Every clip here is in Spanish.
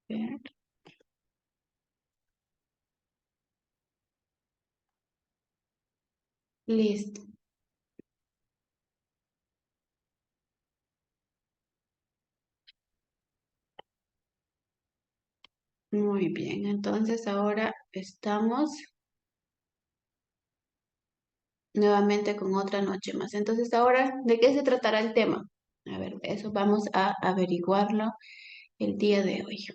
Ver. Listo. Muy bien. Entonces ahora estamos nuevamente con otra noche más. Entonces ahora, ¿de qué se tratará el tema? A ver, eso vamos a averiguarlo el día de hoy.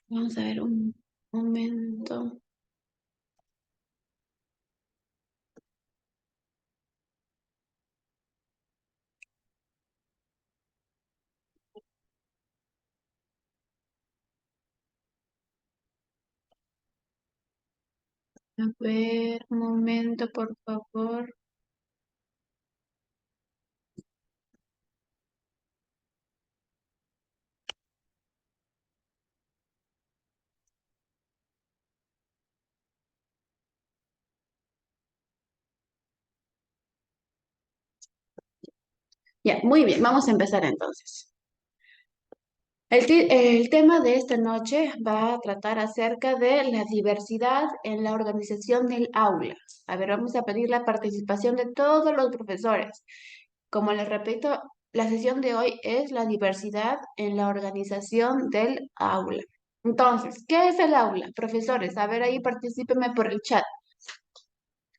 Vamos a ver un momento. A ver, un momento, por favor. Ya, muy bien, vamos a empezar entonces. El tema de esta noche va a tratar acerca de la diversidad en la organización del aula. A ver, vamos a pedir la participación de todos los profesores. Como les repito, la sesión de hoy es la diversidad en la organización del aula. Entonces, ¿qué es el aula? Profesores, a ver ahí particípenme por el chat.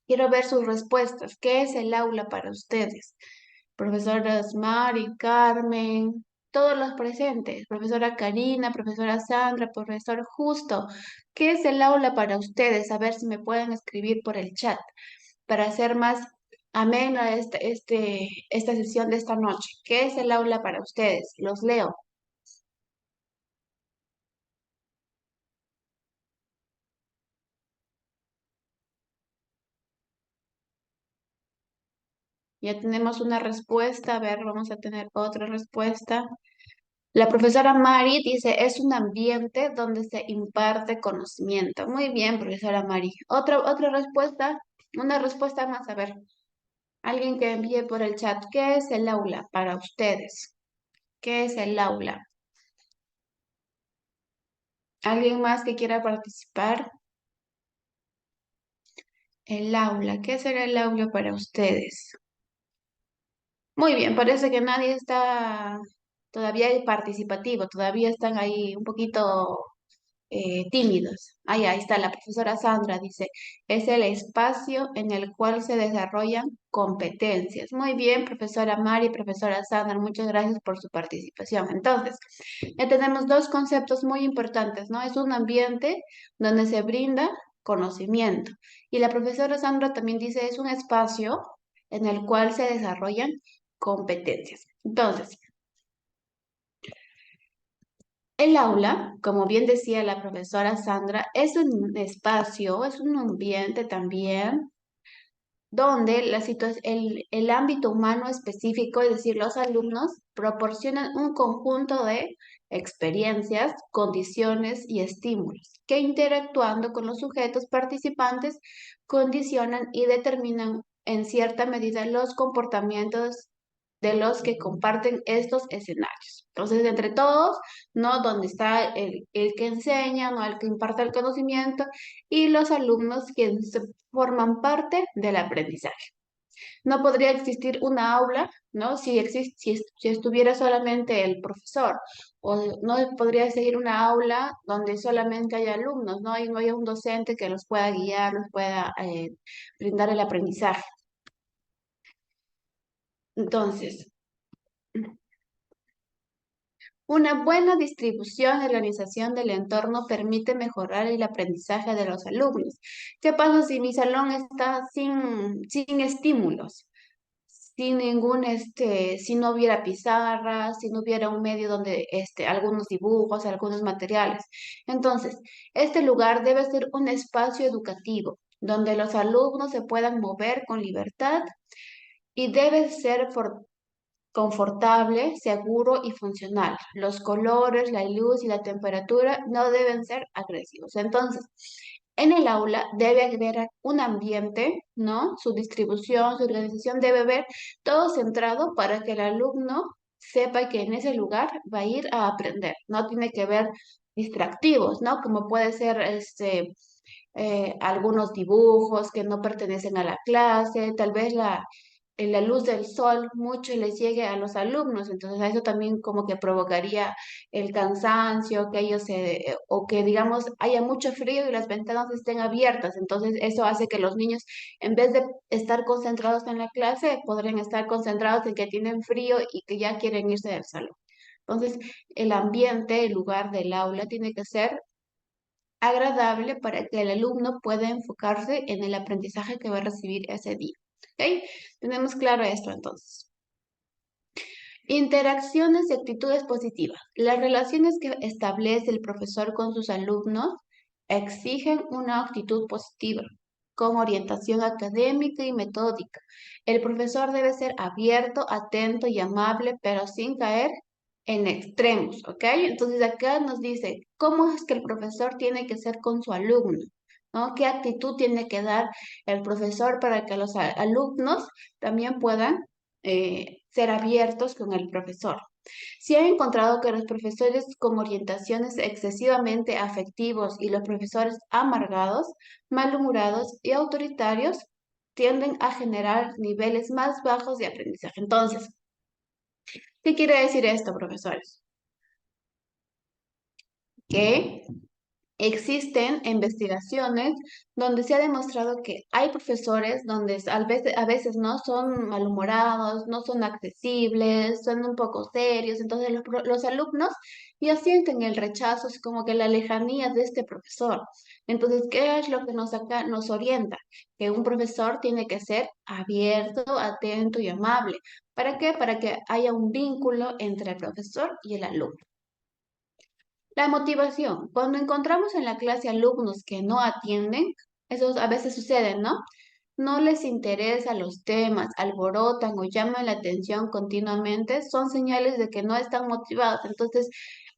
Quiero ver sus respuestas. ¿Qué es el aula para ustedes? Profesoras Mari, Carmen, todos los presentes. Profesora Karina, profesora Sandra, profesor Justo. ¿Qué es el aula para ustedes? A ver si me pueden escribir por el chat para hacer más amena esta sesión de esta noche. ¿Qué es el aula para ustedes? Los leo. Ya tenemos una respuesta. A ver, vamos a tener otra respuesta. La profesora Mari dice, es un ambiente donde se imparte conocimiento. Muy bien, profesora Mari. Otra respuesta, una respuesta más. A ver, alguien que envíe por el chat, ¿qué es el aula para ustedes? ¿Qué es el aula? ¿Alguien más que quiera participar? El aula, ¿qué será el aula para ustedes? Muy bien, parece que nadie está todavía participativo, todavía están ahí un poquito tímidos. Ahí está la profesora Sandra, dice, es el espacio en el cual se desarrollan competencias. Muy bien, profesora Mari, profesora Sandra, muchas gracias por su participación. Entonces, ya tenemos dos conceptos muy importantes, ¿no? Es un ambiente donde se brinda conocimiento. Y la profesora Sandra también dice, es un espacio en el cual se desarrollan competencias. Entonces, el aula, como bien decía la profesora Sandra, es un espacio, es un ambiente también donde el ámbito humano específico, es decir, los alumnos proporcionan un conjunto de experiencias, condiciones y estímulos que interactuando con los sujetos participantes condicionan y determinan en cierta medida los comportamientos de los que comparten estos escenarios. Entonces, entre todos, ¿no? Donde está el que enseña, ¿no? El que imparte el conocimiento y los alumnos quienes forman parte del aprendizaje. No podría existir una aula, ¿no? Si estuviera solamente el profesor, o no podría seguir una aula donde solamente hay alumnos, ¿no? Y no hay un docente que los pueda guiar, los pueda brindar el aprendizaje. Entonces, una buena distribución y organización del entorno permite mejorar el aprendizaje de los alumnos. ¿Qué pasa si mi salón está sin estímulos? Sin ningún, si no hubiera pizarras, si no hubiera un medio donde, algunos dibujos, algunos materiales. Entonces, este lugar debe ser un espacio educativo donde los alumnos se puedan mover con libertad y debe ser confortable, seguro y funcional. Los colores, la luz y la temperatura no deben ser agresivos. Entonces, en el aula debe haber un ambiente, ¿no? Su distribución, su organización debe haber todo centrado para que el alumno sepa que en ese lugar va a ir a aprender. No tiene que ver distractivos, ¿no? Como puede ser algunos dibujos que no pertenecen a la clase, tal vez la luz del sol mucho les llegue a los alumnos, entonces a eso también como que provocaría el cansancio, que ellos o que digamos haya mucho frío y las ventanas estén abiertas, entonces eso hace que los niños en vez de estar concentrados en la clase, podrían estar concentrados en que tienen frío y que ya quieren irse del salón. Entonces, el ambiente, el lugar del aula tiene que ser agradable para que el alumno pueda enfocarse en el aprendizaje que va a recibir ese día. ¿Ok? Tenemos claro esto entonces. Interacciones y actitudes positivas. Las relaciones que establece el profesor con sus alumnos exigen una actitud positiva, con orientación académica y metódica. El profesor debe ser abierto, atento y amable, pero sin caer en extremos, ¿ok? Entonces acá nos dice cómo es que el profesor tiene que ser con su alumno, ¿no? ¿Qué actitud tiene que dar el profesor para que los alumnos también puedan ser abiertos con el profesor? Se ha encontrado que los profesores con orientaciones excesivamente afectivos y los profesores amargados, malhumorados y autoritarios tienden a generar niveles más bajos de aprendizaje. Entonces, ¿qué quiere decir esto, profesores? Que existen investigaciones donde se ha demostrado que hay profesores donde a veces no son malhumorados, no son accesibles, son un poco serios, entonces los alumnos ya sienten el rechazo, es como que la lejanía de este profesor. Entonces, ¿qué es lo que acá nos orienta? Que un profesor tiene que ser abierto, atento y amable. ¿Para qué? Para que haya un vínculo entre el profesor y el alumno. La motivación. Cuando encontramos en la clase alumnos que no atienden, eso a veces sucede, ¿no? No les interesa los temas, alborotan o llaman la atención continuamente, son señales de que no están motivados. Entonces,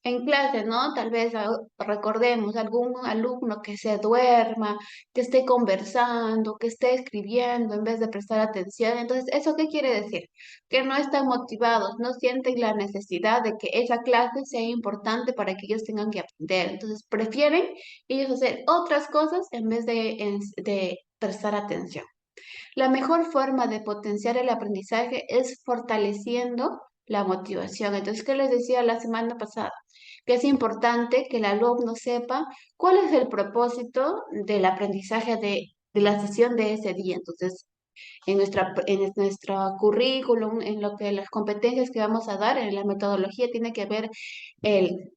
en clase, ¿no? Tal vez recordemos algún alumno que se duerma, que esté conversando, que esté escribiendo en vez de prestar atención. Entonces, ¿eso qué quiere decir? Que no están motivados, no sienten la necesidad de que esa clase sea importante para que ellos tengan que aprender. Entonces, prefieren ellos hacer otras cosas en vez de prestar atención. La mejor forma de potenciar el aprendizaje es fortaleciendo la motivación. Entonces, ¿qué les decía la semana pasada? Que es importante que el alumno sepa cuál es el propósito del aprendizaje de la sesión de ese día. Entonces, en nuestro currículum, en lo que las competencias que vamos a dar, en la metodología, tiene que ver el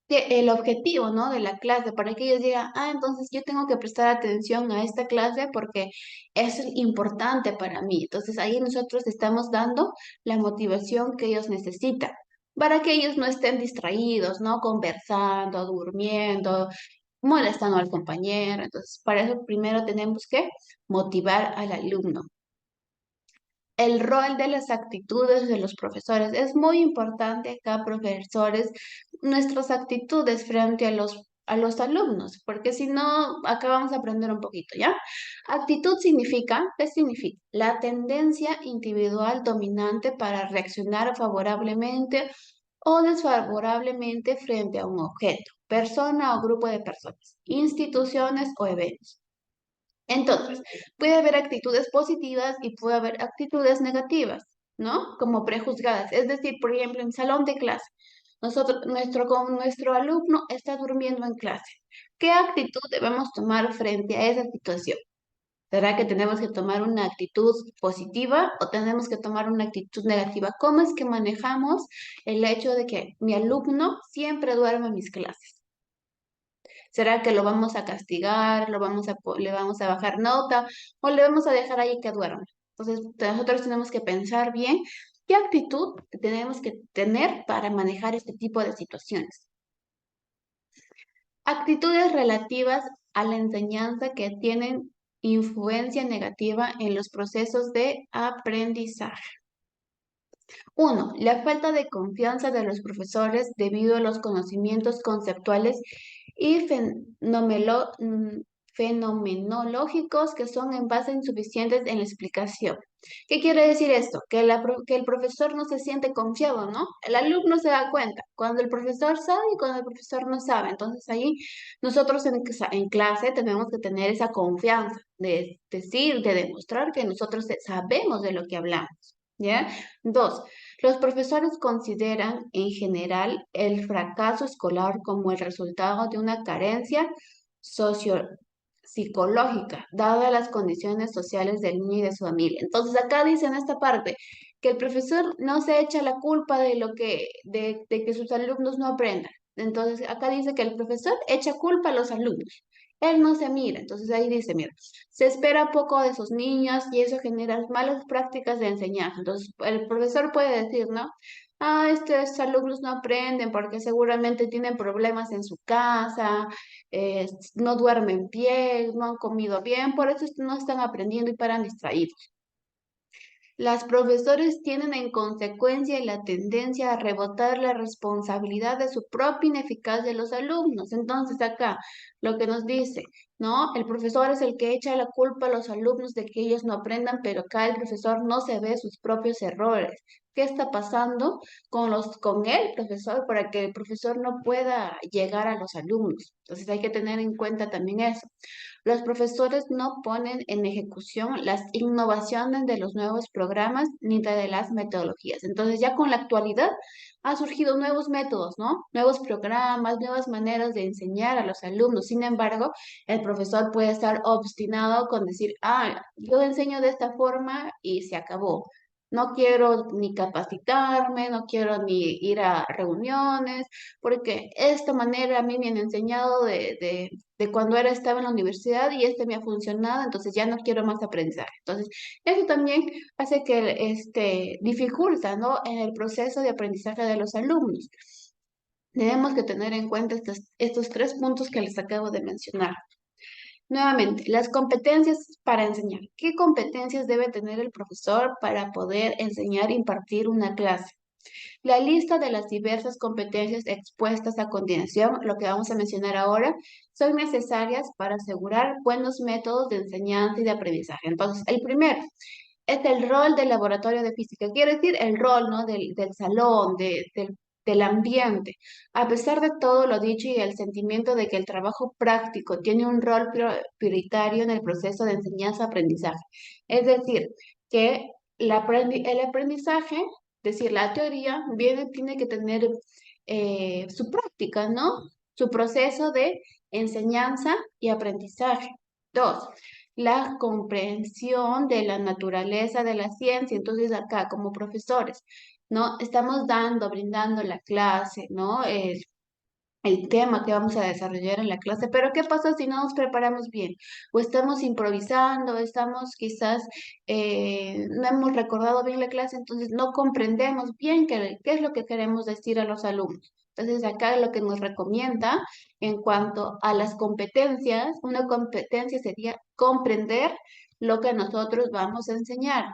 el objetivo, ¿no? De la clase, para que ellos digan, ah, entonces yo tengo que prestar atención a esta clase porque es importante para mí. Entonces ahí nosotros estamos dando la motivación que ellos necesitan, para que ellos no estén distraídos, ¿no? Conversando, durmiendo, molestando al compañero. Entonces, para eso primero tenemos que motivar al alumno. El rol de las actitudes de los profesores. Es muy importante acá, profesores, nuestras actitudes frente a los alumnos, porque si no, acá vamos a aprender un poquito, ¿ya? Actitud significa, ¿qué significa? La tendencia individual dominante para reaccionar favorablemente o desfavorablemente frente a un objeto, persona o grupo de personas, instituciones o eventos. Entonces, puede haber actitudes positivas y puede haber actitudes negativas, ¿no? Como prejuzgadas. Es decir, por ejemplo, en salón de clase, nuestro alumno está durmiendo en clase. ¿Qué actitud debemos tomar frente a esa situación? ¿Será que tenemos que tomar una actitud positiva o tenemos que tomar una actitud negativa? ¿Cómo es que manejamos el hecho de que mi alumno siempre duerme en mis clases? ¿Será que lo vamos a castigar, le vamos a bajar nota o le vamos a dejar ahí que duerma? Entonces, nosotros tenemos que pensar bien qué actitud tenemos que tener para manejar este tipo de situaciones. Actitudes relativas a la enseñanza que tienen influencia negativa en los procesos de aprendizaje. Uno, la falta de confianza de los profesores debido a los conocimientos conceptuales y fenomenológicos que son en base insuficientes en la explicación. ¿Qué quiere decir esto? Que el profesor no se siente confiado, ¿no? El alumno se da cuenta cuando el profesor sabe y cuando el profesor no sabe. Entonces ahí nosotros en clase tenemos que tener esa confianza de decir, de demostrar que nosotros sabemos de lo que hablamos. ¿Ya? Dos, los profesores consideran en general el fracaso escolar como el resultado de una carencia psicológica, dadas las condiciones sociales del niño y de su familia. Entonces acá dice en esta parte que el profesor no se echa la culpa de de que sus alumnos no aprendan. Entonces acá dice que el profesor echa culpa a los alumnos. Él no se mira. Entonces ahí dice, mira, se espera poco de esos niños y eso genera malas prácticas de enseñanza. Entonces el profesor puede decir, ¿no? Ah, estos alumnos no aprenden porque seguramente tienen problemas en su casa, no duermen bien, no han comido bien, por eso no están aprendiendo y paran distraídos. Las profesores tienen en consecuencia la tendencia a rebotar la responsabilidad de su propia ineficacia de los alumnos. Entonces acá lo que nos dice, ¿no? El profesor es el que echa la culpa a los alumnos de que ellos no aprendan, pero acá el profesor no se ve sus propios errores. ¿Qué está pasando con el profesor para que el profesor no pueda llegar a los alumnos? Entonces hay que tener en cuenta también eso. Los profesores no ponen en ejecución las innovaciones de los nuevos programas ni de las metodologías. Entonces, ya con la actualidad han surgido nuevos métodos, ¿no? Nuevos programas, nuevas maneras de enseñar a los alumnos. Sin embargo, el profesor puede estar obstinado con decir, ah, yo enseño de esta forma y se acabó. No quiero ni capacitarme, no quiero ni ir a reuniones, porque esta manera a mí me han enseñado de cuando estaba en la universidad y este me ha funcionado, entonces ya no quiero más aprendizaje. Entonces, eso también hace que dificulta, ¿no? En el proceso de aprendizaje de los alumnos. Tenemos que tener en cuenta estos tres puntos que les acabo de mencionar. Nuevamente, las competencias para enseñar. ¿Qué competencias debe tener el profesor para poder enseñar e impartir una clase? La lista de las diversas competencias expuestas a continuación, lo que vamos a mencionar ahora, son necesarias para asegurar buenos métodos de enseñanza y de aprendizaje. Entonces, el primero es el rol del laboratorio de física, quiere decir el rol, ¿no? Del salón, del ambiente. A pesar de todo lo dicho y el sentimiento de que el trabajo práctico tiene un rol prioritario en el proceso de enseñanza-aprendizaje. Es decir, que el aprendizaje, es decir, la teoría, tiene que tener su práctica, ¿no? Su proceso de enseñanza y aprendizaje. Dos, la comprensión de la naturaleza de la ciencia. Entonces, acá, como profesores, ¿no? Estamos brindando la clase, ¿no? El tema que vamos a desarrollar en la clase, pero ¿qué pasa si no nos preparamos bien? O estamos improvisando, estamos quizás, no hemos recordado bien la clase, entonces no comprendemos bien qué es lo que queremos decir a los alumnos. Entonces acá lo que nos recomienda en cuanto a las competencias, una competencia sería comprender lo que nosotros vamos a enseñar.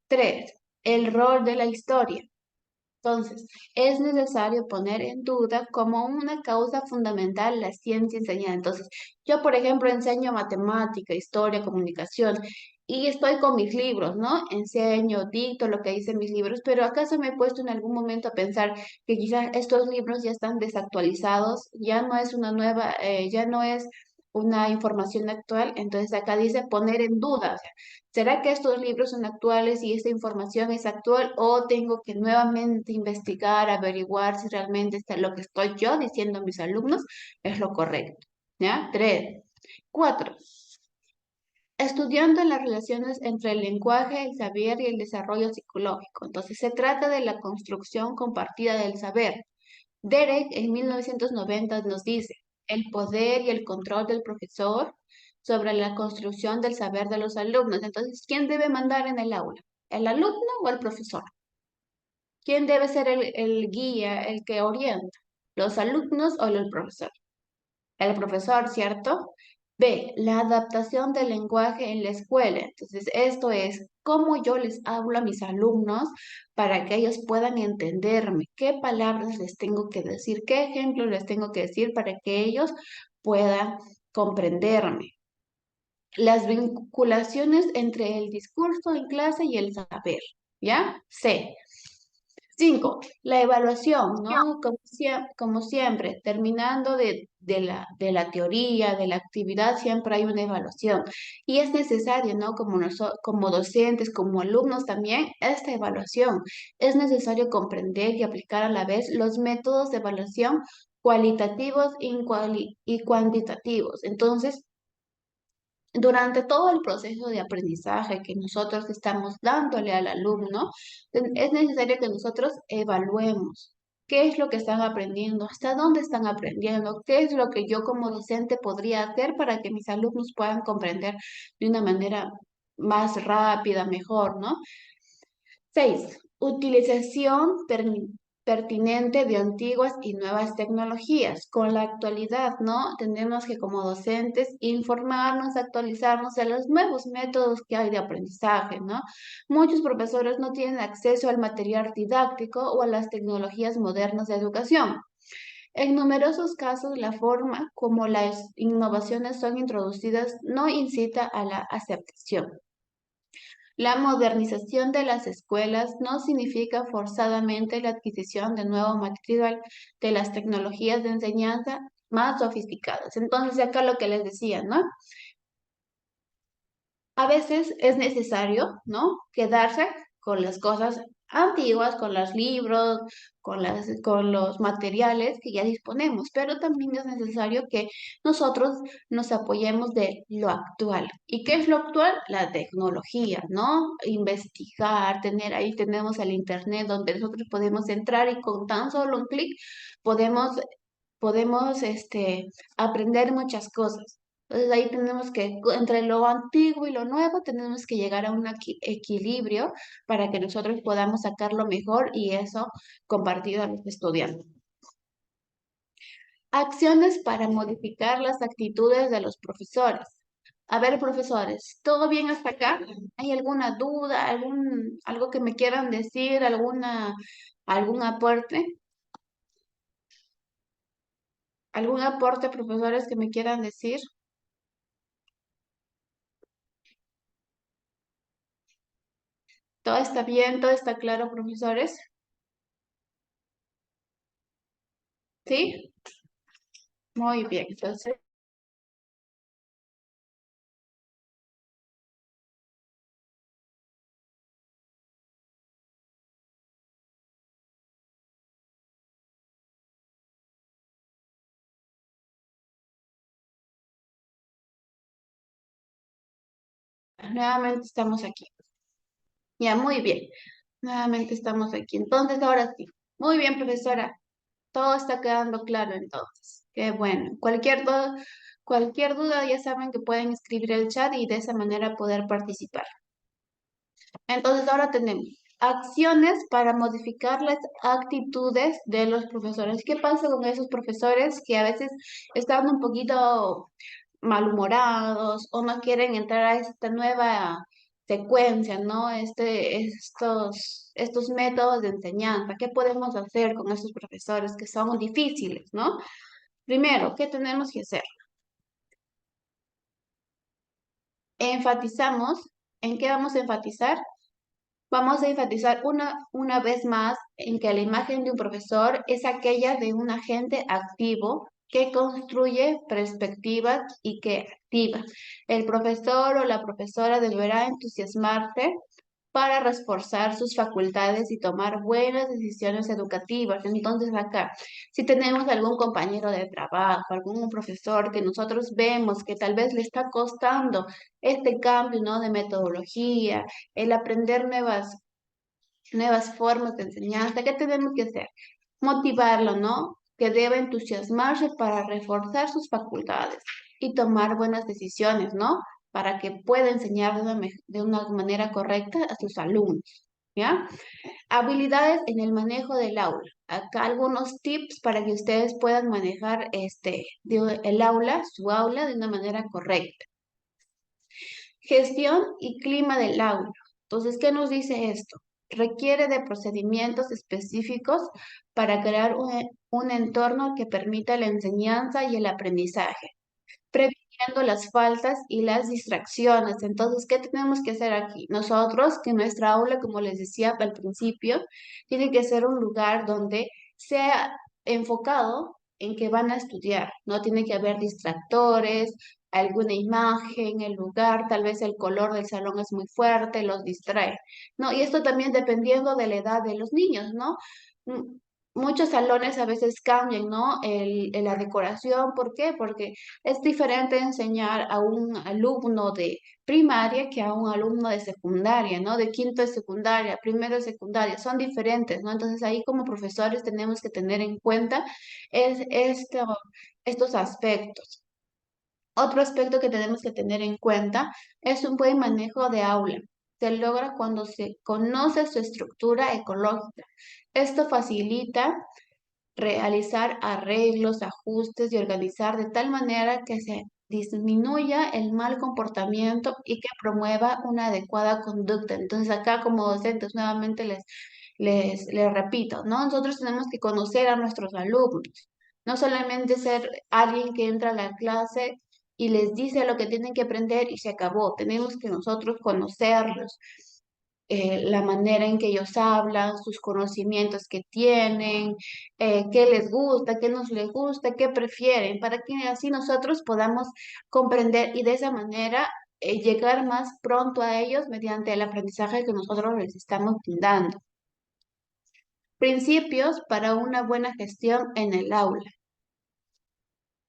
Tres, el rol de la historia. Entonces, es necesario poner en duda como una causa fundamental la ciencia enseñada. Entonces, yo, por ejemplo, enseño matemática, historia, comunicación y estoy con mis libros, ¿no? Enseño, dicto lo que dicen mis libros, pero ¿acaso me he puesto en algún momento a pensar que quizás estos libros ya están desactualizados, ya no es una nueva, ya no es una información actual? Entonces, acá dice poner en duda. ¿Será que estos libros son actuales y esta información es actual o tengo que nuevamente investigar, averiguar si realmente lo que estoy yo diciendo a mis alumnos es lo correcto? ¿Ya? Tres. Cuatro. Estudiando las relaciones entre el lenguaje, el saber y el desarrollo psicológico. Entonces, se trata de la construcción compartida del saber. Derek en 1990 nos dice, el poder y el control del profesor sobre la construcción del saber de los alumnos. Entonces, ¿quién debe mandar en el aula? ¿El alumno o el profesor? ¿Quién debe ser el guía, el que orienta? ¿Los alumnos o el profesor? El profesor, ¿cierto? B, la adaptación del lenguaje en la escuela. Entonces, esto es cómo yo les hablo a mis alumnos para que ellos puedan entenderme, qué palabras les tengo que decir, qué ejemplos les tengo que decir para que ellos puedan comprenderme. Las vinculaciones entre el discurso en clase y el saber, ¿ya? C. 5. La evaluación, ¿no? Como siempre, terminando de la teoría, de la actividad, siempre hay una evaluación. Y es necesario, ¿no? Como docentes, como alumnos también, esta evaluación. Es necesario comprender y aplicar a la vez los métodos de evaluación cualitativos y cuantitativos. Entonces, durante todo el proceso de aprendizaje que nosotros estamos dándole al alumno, es necesario que nosotros evaluemos qué es lo que están aprendiendo, hasta dónde están aprendiendo, qué es lo que yo como docente podría hacer para que mis alumnos puedan comprender de una manera más rápida, mejor, ¿no? 6. Utilización pertinente de antiguas y nuevas tecnologías. Con la actualidad, ¿no? Tenemos que como docentes informarnos, actualizarnos de los nuevos métodos que hay de aprendizaje, ¿no? Muchos profesores no tienen acceso al material didáctico o a las tecnologías modernas de educación. En numerosos casos, la forma como las innovaciones son introducidas no incita a la aceptación. La modernización de las escuelas no significa forzadamente la adquisición de nuevo material de las tecnologías de enseñanza más sofisticadas. Entonces, acá lo que les decía, ¿no? A veces es necesario, ¿no? Quedarse con las cosas antiguas, con los libros, con los materiales que ya disponemos, pero también es necesario que nosotros nos apoyemos de lo actual. ¿Y qué es lo actual? La tecnología, ¿no? Investigar, ahí tenemos el internet donde nosotros podemos entrar y con tan solo un clic podemos aprender muchas cosas. Entonces ahí tenemos que, entre lo antiguo y lo nuevo, tenemos que llegar a un equilibrio para que nosotros podamos sacar lo mejor y eso compartido a los estudiantes. Acciones para modificar las actitudes de los profesores. A ver, profesores, ¿todo bien hasta acá? ¿Hay alguna duda, algo que me quieran decir, algún aporte? ¿Algún aporte, profesores, que me quieran decir? ¿Todo está bien? ¿Todo está claro, profesores? ¿Sí? Muy bien. Entonces, nuevamente estamos aquí. Ya, muy bien. Nuevamente estamos aquí. Entonces, ahora sí. Muy bien, profesora. Todo está quedando claro entonces. Qué bueno. Cualquier duda, ya saben que pueden escribir el chat y de esa manera poder participar. Entonces, ahora tenemos acciones para modificar las actitudes de los profesores. ¿Qué pasa con esos profesores que a veces están un poquito malhumorados o no quieren entrar a esta nueva secuencia, ¿no? Estos métodos de enseñanza? ¿Qué podemos hacer con estos profesores que son difíciles, ¿no? Primero, ¿qué tenemos que hacer? Enfatizamos. ¿En qué vamos a enfatizar? Vamos a enfatizar una vez más en que la imagen de un profesor es aquella de un agente activo que construye perspectivas y que activa. El profesor o la profesora deberá entusiasmarse para reforzar sus facultades y tomar buenas decisiones educativas. Entonces acá, si tenemos algún compañero de trabajo, algún profesor que nosotros vemos que tal vez le está costando este cambio, ¿no? De metodología, el aprender nuevas formas de enseñanza, ¿qué tenemos que hacer? Motivarlo, ¿no? Que debe entusiasmarse para reforzar sus facultades y tomar buenas decisiones, ¿no? Para que pueda enseñar de una manera correcta a sus alumnos, ¿ya? Habilidades en el manejo del aula. Acá algunos tips para que ustedes puedan manejar su aula de una manera correcta. Gestión y clima del aula. Entonces, ¿qué nos dice esto? Requiere de procedimientos específicos para crear un entorno que permita la enseñanza y el aprendizaje. viendo las faltas y las distracciones. Entonces, ¿qué tenemos que hacer aquí? Nosotros, que nuestra aula, como les decía al principio, tiene que ser un lugar donde sea enfocado en que van a estudiar. No tiene que haber distractores, alguna imagen, el lugar, tal vez el color del salón es muy fuerte, los distrae. ¿No? Y esto también dependiendo de la edad de los niños, ¿no? Mm, Muchos salones a veces cambian, ¿no? La decoración, ¿por qué? Porque es diferente enseñar a un alumno de primaria que a un alumno de secundaria, ¿no? De quinto de secundaria, primero de secundaria, son diferentes, ¿no? Entonces ahí como profesores tenemos que tener en cuenta estos aspectos. Otro aspecto que tenemos que tener en cuenta es un buen manejo de aula. Se logra cuando se conoce su estructura ecológica. Esto facilita realizar arreglos, ajustes y organizar de tal manera que se disminuya el mal comportamiento y que promueva una adecuada conducta. Entonces acá como docentes nuevamente les repito, ¿no? Nosotros tenemos que conocer a nuestros alumnos, no solamente ser alguien que entra a la clase y les dice lo que tienen que aprender y se acabó. Tenemos que nosotros conocerlos, la manera en que ellos hablan, sus conocimientos que tienen, qué les gusta, qué nos les gusta, qué prefieren, para que así nosotros podamos comprender y de esa manera llegar más pronto a ellos mediante el aprendizaje que nosotros les estamos dando. Principios para una buena gestión en el aula.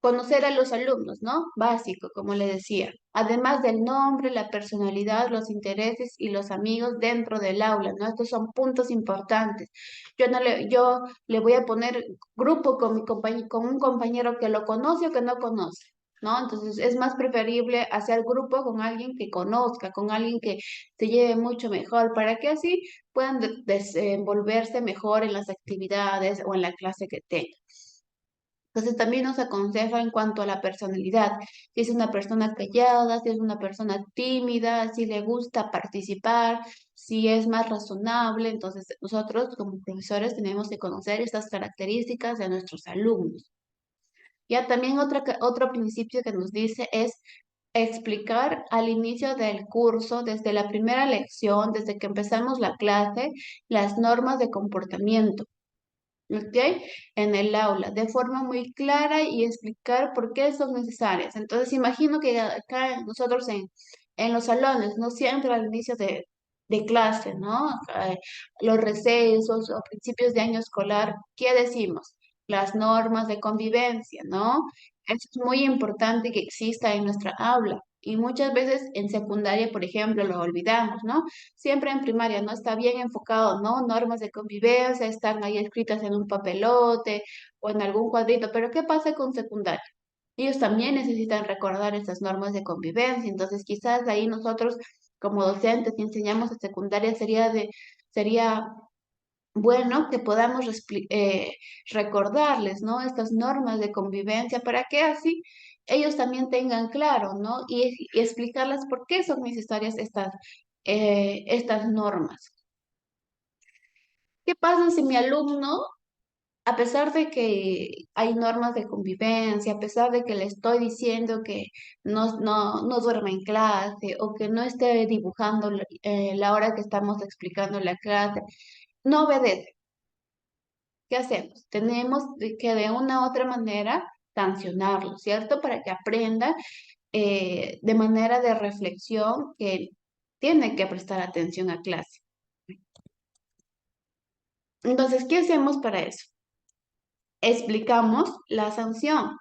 Conocer a los alumnos, ¿no? Básico, como le decía. Además del nombre, la personalidad, los intereses y los amigos dentro del aula, ¿no? Estos son puntos importantes. Yo le voy a poner grupo con con un compañero que lo conoce o que no conoce, ¿no? Entonces es más preferible hacer grupo con alguien que conozca, con alguien que se lleve mucho mejor, para que así puedan desenvolverse mejor en las actividades o en la clase que tengan. Entonces también nos aconseja en cuanto a la personalidad, si es una persona callada, si es una persona tímida, si le gusta participar, si es más razonable. Entonces nosotros como profesores tenemos que conocer estas características de nuestros alumnos. Ya también otro principio que nos dice es explicar al inicio del curso, desde la primera lección, desde que empezamos la clase, las normas de comportamiento. ¿Ok? En el aula, de forma muy clara y explicar por qué son necesarias. Entonces, imagino que acá nosotros en los salones, ¿no? Siempre al inicio de clase, ¿no? Los recesos o principios de año escolar, ¿qué decimos? Las normas de convivencia, ¿no? Eso es muy importante que exista en nuestra aula. Y muchas veces en secundaria, por ejemplo, lo olvidamos, ¿no? Siempre en primaria no está bien enfocado, ¿no? Normas de convivencia, están ahí escritas en un papelote o en algún cuadrito, pero ¿qué pasa con secundaria? Ellos también necesitan recordar esas normas de convivencia, entonces quizás ahí nosotros como docentes si enseñamos a secundaria sería bueno que podamos recordarles, ¿no? Estas normas de convivencia para que así ellos también tengan claro, ¿no? Y explicarles por qué son necesarias estas normas. ¿Qué pasa si mi alumno, a pesar de que hay normas de convivencia, a pesar de que le estoy diciendo que no duerme en clase o que no esté dibujando la hora que estamos explicando la clase, no obedece? ¿Qué hacemos? Tenemos que de una u otra manera sancionarlo, ¿cierto? Para que aprenda de manera de reflexión que tiene que prestar atención a clase. Entonces, ¿qué hacemos para eso? Explicamos la sanción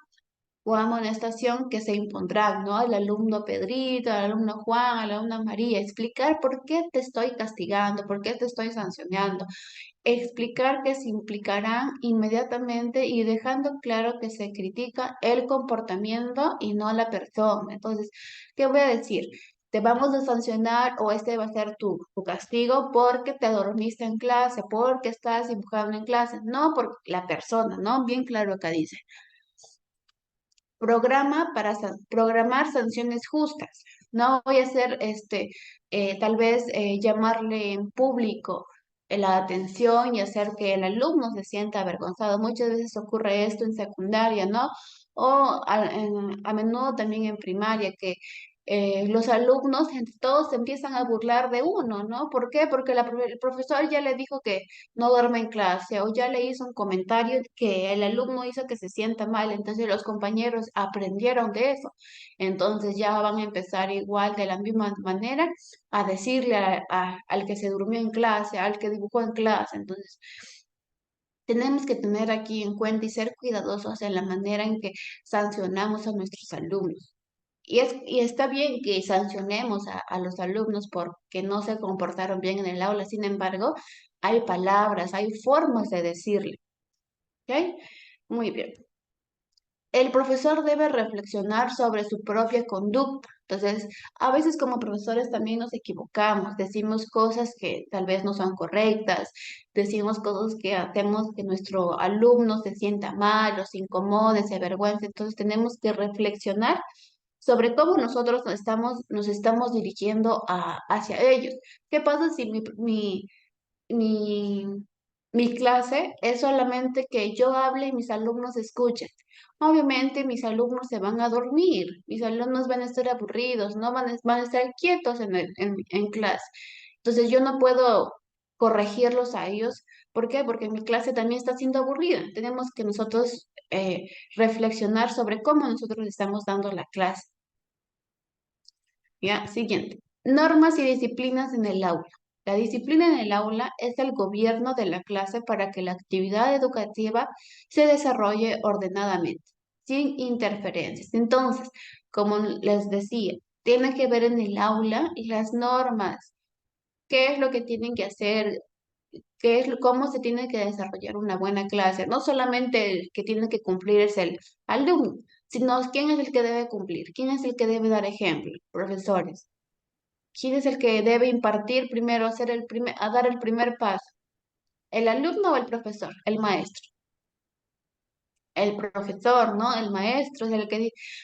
o amonestación que se impondrá, ¿no? Al alumno Pedrito, al alumno Juan, a la alumna María, explicar por qué te estoy castigando, por qué te estoy sancionando, explicar que se implicarán inmediatamente y dejando claro que se critica el comportamiento y no la persona. Entonces, ¿qué voy a decir? Te vamos a sancionar o este va a ser tu castigo porque te dormiste en clase, porque estás dibujando en clase, no por la persona, ¿no? Bien claro acá dice. Programar sanciones justas. No voy a hacer tal vez llamarle en público la atención y hacer que el alumno se sienta avergonzado. Muchas veces ocurre esto en secundaria, ¿no? o a menudo también en primaria, que los alumnos, entre todos, se empiezan a burlar de uno, ¿no? ¿Por qué? Porque el profesor ya le dijo que no duerme en clase o ya le hizo un comentario que el alumno hizo que se sienta mal, entonces los compañeros aprendieron de eso, entonces ya van a empezar igual de la misma manera a decirle al que se durmió en clase, al que dibujó en clase, entonces tenemos que tener aquí en cuenta y ser cuidadosos en la manera en que sancionamos a nuestros alumnos. Y está bien que sancionemos a los alumnos porque no se comportaron bien en el aula, sin embargo, hay palabras, hay formas de decirle, ¿ok? Muy bien. El profesor debe reflexionar sobre su propia conducta. Entonces, a veces como profesores también nos equivocamos, decimos cosas que tal vez no son correctas, decimos cosas que hacemos que nuestro alumno se sienta mal o se incomode, se avergüence. Entonces, tenemos que reflexionar sobre cómo nosotros nos estamos dirigiendo hacia ellos. ¿Qué pasa si mi, mi clase es solamente que yo hable y mis alumnos escuchen? Obviamente mis alumnos se van a dormir, mis alumnos van a estar aburridos, no van a estar quietos en clase. Entonces yo no puedo corregirlos a ellos. ¿Por qué? Porque mi clase también está siendo aburrida. Tenemos que nosotros reflexionar sobre cómo nosotros estamos dando la clase. Ya, siguiente. Normas y disciplinas en el aula. La disciplina en el aula es el gobierno de la clase para que la actividad educativa se desarrolle ordenadamente, sin interferencias. Entonces, como les decía, tiene que ver en el aula y las normas, qué es lo que tienen que hacer, cómo se tiene que desarrollar una buena clase. No solamente el que tiene que cumplir es el alumno, sino quién es el que debe cumplir, quién es el que debe dar ejemplo, profesores. ¿Quién es el que debe impartir primero, a dar el primer paso? ¿El alumno o el profesor? El maestro. El profesor, ¿no? El maestro es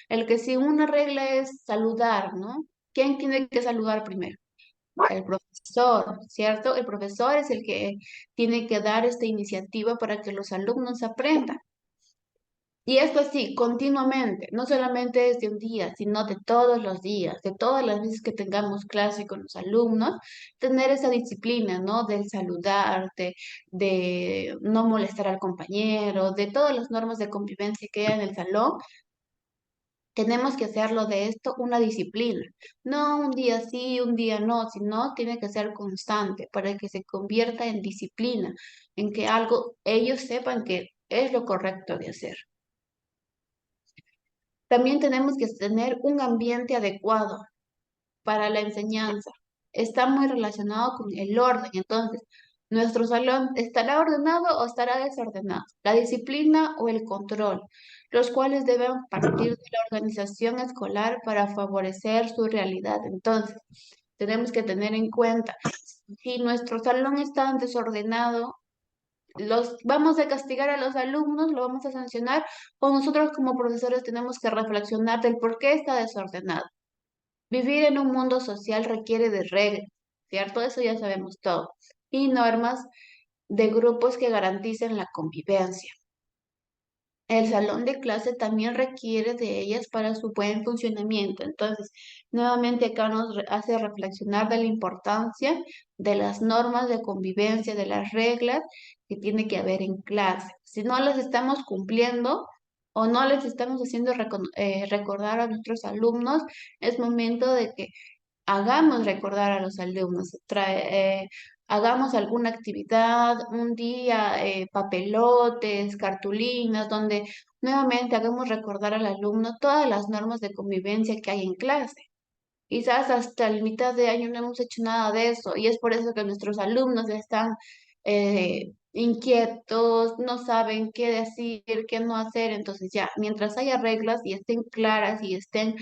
el que si una regla es saludar, ¿no? ¿Quién tiene que saludar primero? El profesor, ¿cierto? El profesor es el que tiene que dar esta iniciativa para que los alumnos aprendan. Y esto así, continuamente, no solamente es de un día, sino de todos los días, de todas las veces que tengamos clase con los alumnos, tener esa disciplina, ¿no? Del saludar, de no molestar al compañero, de todas las normas de convivencia que hay en el salón, tenemos que hacerlo de esto una disciplina. No un día sí, un día no, sino tiene que ser constante para que se convierta en disciplina, en que algo ellos sepan que es lo correcto de hacer. También tenemos que tener un ambiente adecuado para la enseñanza. Está muy relacionado con el orden. Entonces, ¿nuestro salón estará ordenado o estará desordenado? La disciplina o el control, los cuales deben partir de la organización escolar para favorecer su realidad. Entonces, tenemos que tener en cuenta, si nuestro salón está desordenado, los vamos a castigar a los alumnos, lo vamos a sancionar, o nosotros como profesores tenemos que reflexionar del por qué está desordenado. Vivir en un mundo social requiere de reglas, ¿cierto? Eso ya sabemos todo. Y normas de grupos que garanticen la convivencia. El salón de clase también requiere de ellas para su buen funcionamiento. Entonces, nuevamente acá nos hace reflexionar de la importancia de las normas de convivencia, de las reglas que tiene que haber en clase. Si no las estamos cumpliendo o no les estamos haciendo recordar a nuestros alumnos, es momento de que hagamos recordar a los alumnos, hagamos alguna actividad, un día, papelotes, cartulinas, donde nuevamente hagamos recordar al alumno todas las normas de convivencia que hay en clase. Quizás hasta el mitad de año no hemos hecho nada de eso y es por eso que nuestros alumnos están inquietos, no saben qué decir, qué no hacer. Entonces ya, mientras haya reglas y estén claras y estén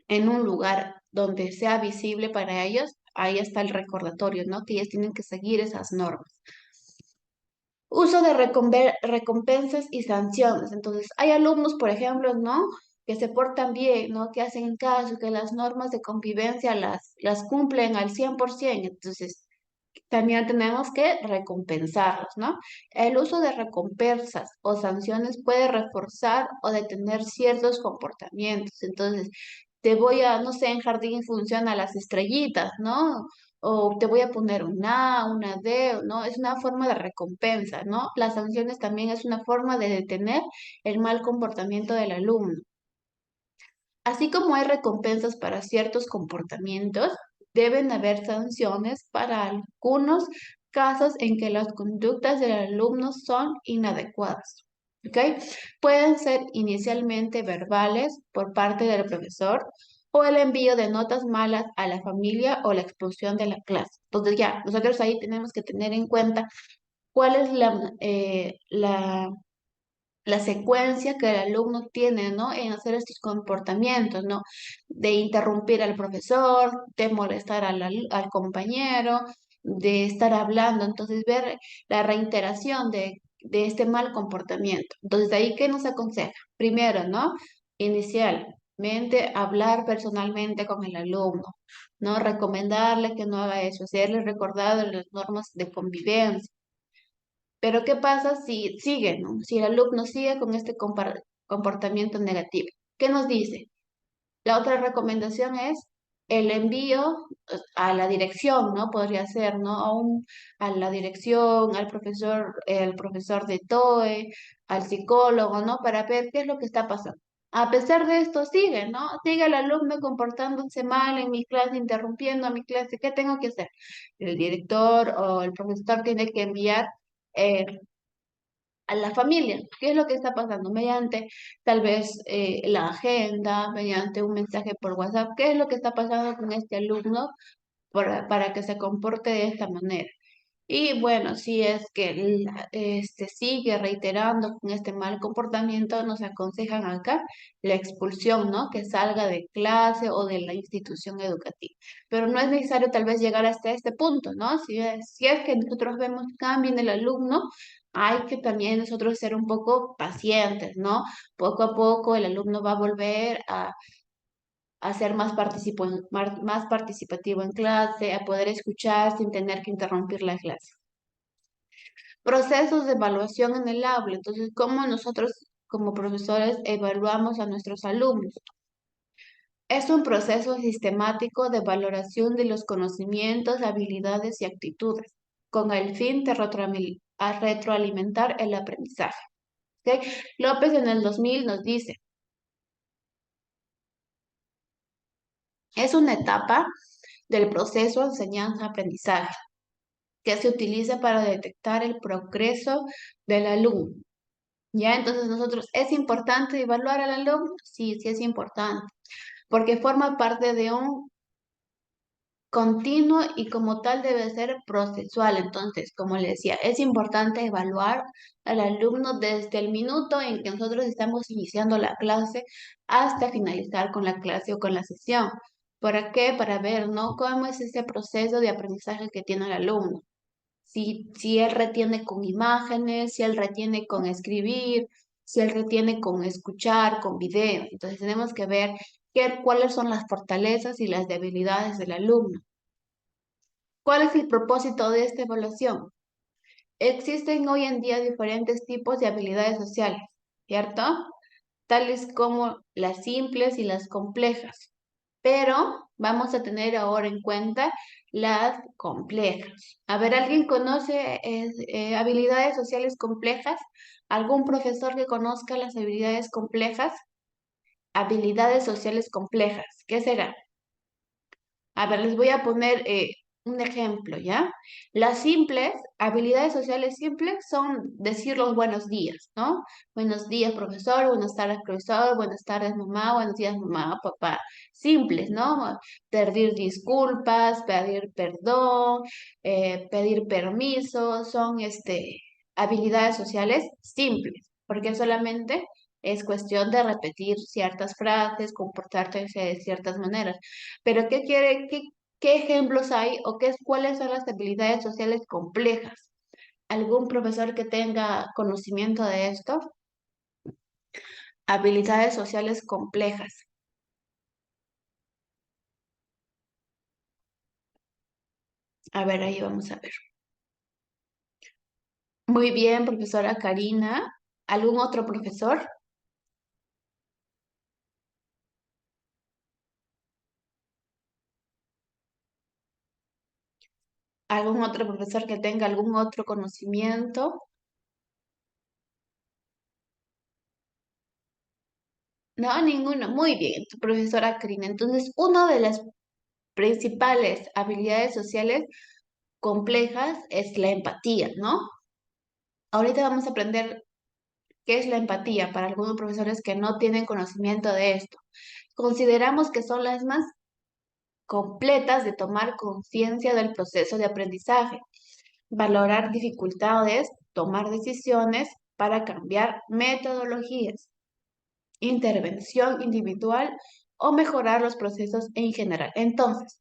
en un lugar donde sea visible para ellos, ahí está el recordatorio, ¿no? Que ellos tienen que seguir esas normas. Uso de recompensas y sanciones. Entonces, hay alumnos, por ejemplo, ¿no? Que se portan bien, ¿no? Que hacen caso, que las normas de convivencia las cumplen al 100%. Entonces, también tenemos que recompensarlos, ¿no? El uso de recompensas o sanciones puede reforzar o detener ciertos comportamientos. Entonces, te voy a, no sé, en jardín funciona las estrellitas, ¿no? O te voy a poner una A, una D, ¿no? Es una forma de recompensa, ¿no? Las sanciones también es una forma de detener el mal comportamiento del alumno. Así como hay recompensas para ciertos comportamientos, deben haber sanciones para algunos casos en que las conductas del alumno son inadecuadas. ¿Ok? Pueden ser inicialmente verbales por parte del profesor o el envío de notas malas a la familia o la expulsión de la clase. Entonces ya, nosotros ahí tenemos que tener en cuenta cuál es la secuencia que el alumno tiene, ¿no? En hacer estos comportamientos, ¿no? De interrumpir al profesor, de molestar al compañero, de estar hablando. Entonces, ver la reiteración de este mal comportamiento. Entonces, de ahí, ¿qué nos aconseja? Primero, ¿no? Inicialmente, hablar personalmente con el alumno, ¿no? Recomendarle que no haga eso, hacerle recordar las normas de convivencia. Pero ¿qué pasa si sigue, ¿no? Si el alumno sigue con este comportamiento negativo? ¿Qué nos dice? La otra recomendación es el envío a la dirección, ¿no? Podría ser, ¿no? A la dirección, al profesor de TOE, al psicólogo, ¿no? Para ver qué es lo que está pasando. A pesar de esto, sigue, ¿no? Sigue el alumno comportándose mal en mi clase, interrumpiendo a mi clase. ¿Qué tengo que hacer? El director o el profesor tiene que enviar eh, a la familia. ¿Qué es lo que está pasando? Mediante tal vez la agenda, mediante un mensaje por WhatsApp. ¿Qué es lo que está pasando con este alumno para que se comporte de esta manera? Y bueno, si es que sigue reiterando con este mal comportamiento, nos aconsejan acá la expulsión, ¿no? Que salga de clase o de la institución educativa. Pero no es necesario tal vez llegar hasta este punto, ¿no? Si es que nosotros vemos cambio en el alumno, hay que también nosotros ser un poco pacientes, ¿no? Poco a poco el alumno va a volver a ser más participativo en clase, a poder escuchar sin tener que interrumpir la clase. Procesos de evaluación en el aula. Entonces, ¿cómo nosotros como profesores evaluamos a nuestros alumnos? Es un proceso sistemático de valoración de los conocimientos, habilidades y actitudes, con el fin de retroalimentar el aprendizaje. ¿Ok? López en el 2000 nos dice, es una etapa del proceso de enseñanza-aprendizaje que se utiliza para detectar el progreso del alumno. ¿Ya? Entonces nosotros, ¿es importante evaluar al alumno? Sí, sí es importante, porque forma parte de un continuo y como tal debe ser procesual. Entonces, como le decía, es importante evaluar al alumno desde el minuto en que nosotros estamos iniciando la clase hasta finalizar con la clase o con la sesión. ¿Para qué? Para ver, ¿no? Cómo es ese proceso de aprendizaje que tiene el alumno. Si él retiene con imágenes, si él retiene con escribir, si él retiene con escuchar, con video. Entonces tenemos que ver cuáles son las fortalezas y las debilidades del alumno. ¿Cuál es el propósito de esta evaluación? Existen hoy en día diferentes tipos de habilidades sociales, ¿cierto? Tales como las simples y las complejas. Pero vamos a tener ahora en cuenta las complejas. A ver, ¿alguien conoce habilidades sociales complejas? ¿Algún profesor que conozca las habilidades complejas? Habilidades sociales complejas. ¿Qué será? A ver, les voy a poner un ejemplo, ¿ya? Las simples, habilidades sociales simples son decir los buenos días, ¿no? Buenos días, profesor, buenas tardes, profesor, buenas tardes, mamá, buenos días, mamá, papá. Simples, ¿no? Pedir disculpas, pedir perdón, pedir permiso, son habilidades sociales simples, porque solamente es cuestión de repetir ciertas frases, comportarse de ciertas maneras. Pero qué ejemplos hay o cuáles son las habilidades sociales complejas? ¿Algún profesor que tenga conocimiento de esto? Habilidades sociales complejas. A ver, ahí vamos a ver. Muy bien, profesora Karina. ¿Algún otro profesor? ¿Algún otro profesor que tenga algún otro conocimiento? No, ninguno. Muy bien, tu profesora Karina. Entonces, una de las principales habilidades sociales complejas es la empatía, ¿no? Ahorita vamos a aprender qué es la empatía para algunos profesores que no tienen conocimiento de esto. Consideramos que son las más completas de tomar conciencia del proceso de aprendizaje, valorar dificultades, tomar decisiones para cambiar metodologías, intervención individual o mejorar los procesos en general. Entonces,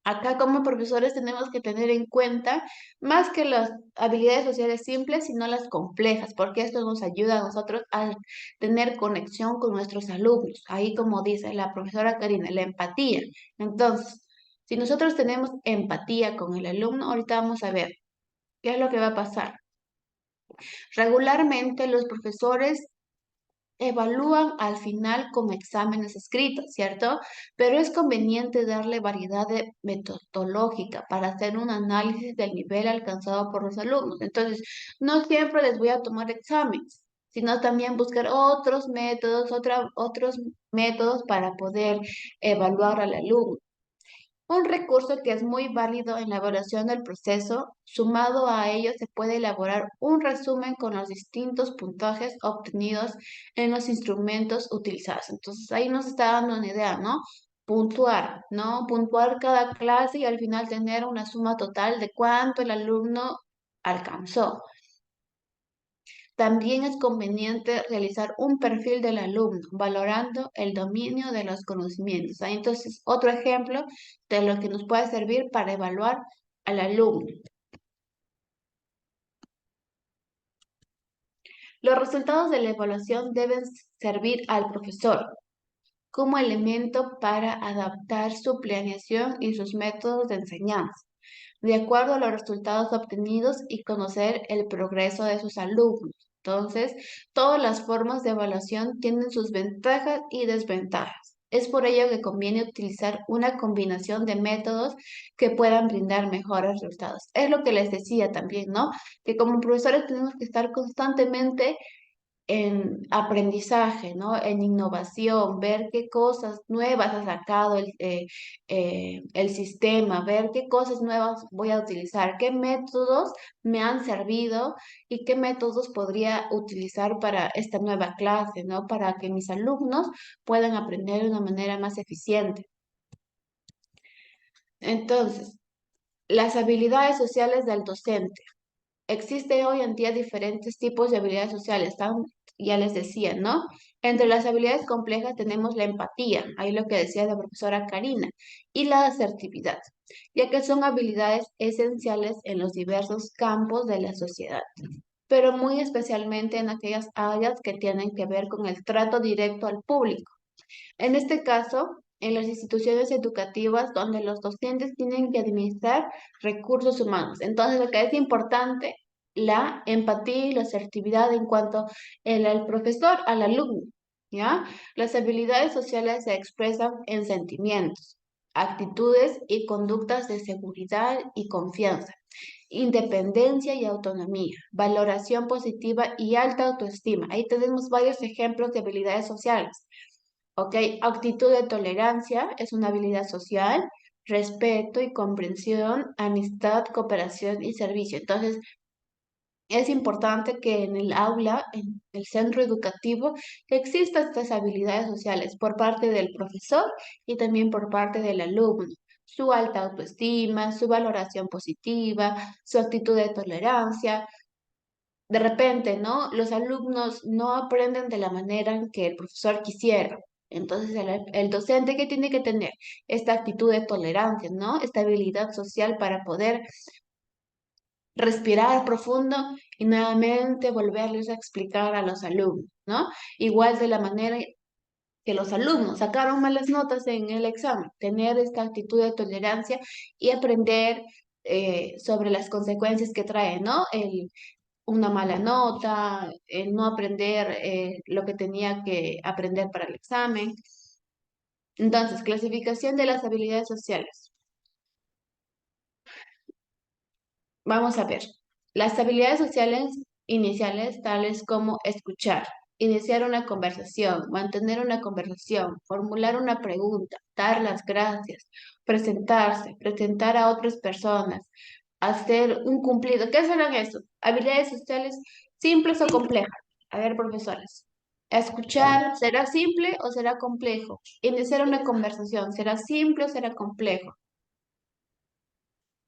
acá como profesores tenemos que tener en cuenta más que las habilidades sociales simples, sino las complejas, porque esto nos ayuda a nosotros a tener conexión con nuestros alumnos. Ahí como dice la profesora Karina, la empatía. Entonces, si nosotros tenemos empatía con el alumno, ahorita vamos a ver qué es lo que va a pasar. Regularmente los profesores evalúan al final con exámenes escritos, ¿cierto? Pero es conveniente darle variedad de metodológica para hacer un análisis del nivel alcanzado por los alumnos. Entonces, no siempre les voy a tomar exámenes, sino también buscar otros métodos para poder evaluar al alumno. Un recurso que es muy válido en la evaluación del proceso, sumado a ello se puede elaborar un resumen con los distintos puntajes obtenidos en los instrumentos utilizados. Entonces ahí nos está dando una idea, ¿no? Puntuar, ¿no? Puntuar cada clase y al final tener una suma total de cuánto el alumno alcanzó. También es conveniente realizar un perfil del alumno, valorando el dominio de los conocimientos. Ahí entonces, otro ejemplo de lo que nos puede servir para evaluar al alumno. Los resultados de la evaluación deben servir al profesor como elemento para adaptar su planeación y sus métodos de enseñanza, de acuerdo a los resultados obtenidos y conocer el progreso de sus alumnos. Entonces, todas las formas de evaluación tienen sus ventajas y desventajas. Es por ello que conviene utilizar una combinación de métodos que puedan brindar mejores resultados. Es lo que les decía también, ¿no? Que como profesores tenemos que estar constantemente en aprendizaje, ¿no? En innovación, ver qué cosas nuevas ha sacado el sistema, ver qué cosas nuevas voy a utilizar, qué métodos me han servido y qué métodos podría utilizar para esta nueva clase, ¿no? Para que mis alumnos puedan aprender de una manera más eficiente. Entonces, las habilidades sociales del docente. Existe hoy en día diferentes tipos de habilidades sociales, ya les decía, ¿no? Entre las habilidades complejas tenemos la empatía, ahí lo que decía la profesora Karina, y la asertividad, ya que son habilidades esenciales en los diversos campos de la sociedad, pero muy especialmente en aquellas áreas que tienen que ver con el trato directo al público. En este caso, en las instituciones educativas donde los docentes tienen que administrar recursos humanos. Entonces, lo que es importante, la empatía y la asertividad en cuanto el profesor al alumno, ¿ya? Las habilidades sociales se expresan en sentimientos, actitudes y conductas de seguridad y confianza, independencia y autonomía, valoración positiva y alta autoestima. Ahí tenemos varios ejemplos de habilidades sociales. ¿Ok? Actitud de tolerancia es una habilidad social, respeto y comprensión, amistad, cooperación y servicio. Entonces, es importante que en el aula, en el centro educativo, existan estas habilidades sociales por parte del profesor y también por parte del alumno. Su alta autoestima, su valoración positiva, su actitud de tolerancia, de repente, ¿no? Los alumnos no aprenden de la manera en que el profesor quisiera. Entonces, el docente que tiene que tener esta actitud de tolerancia, ¿no? Esta habilidad social para poder respirar profundo y nuevamente volverles a explicar a los alumnos, ¿no? Igual de la manera que los alumnos sacaron malas notas en el examen, tener esta actitud de tolerancia y aprender sobre las consecuencias que trae, ¿no? Una mala nota, el no aprender lo que tenía que aprender para el examen. Entonces, clasificación de las habilidades sociales. Vamos a ver. Las habilidades sociales iniciales, tales como escuchar, iniciar una conversación, mantener una conversación, formular una pregunta, dar las gracias, presentarse, presentar a otras personas, hacer un cumplido. ¿Qué serán eso? Habilidades sociales simples o complejas. A ver, profesores. Escuchar, ¿será simple o será complejo? Iniciar una conversación, ¿será simple o será complejo?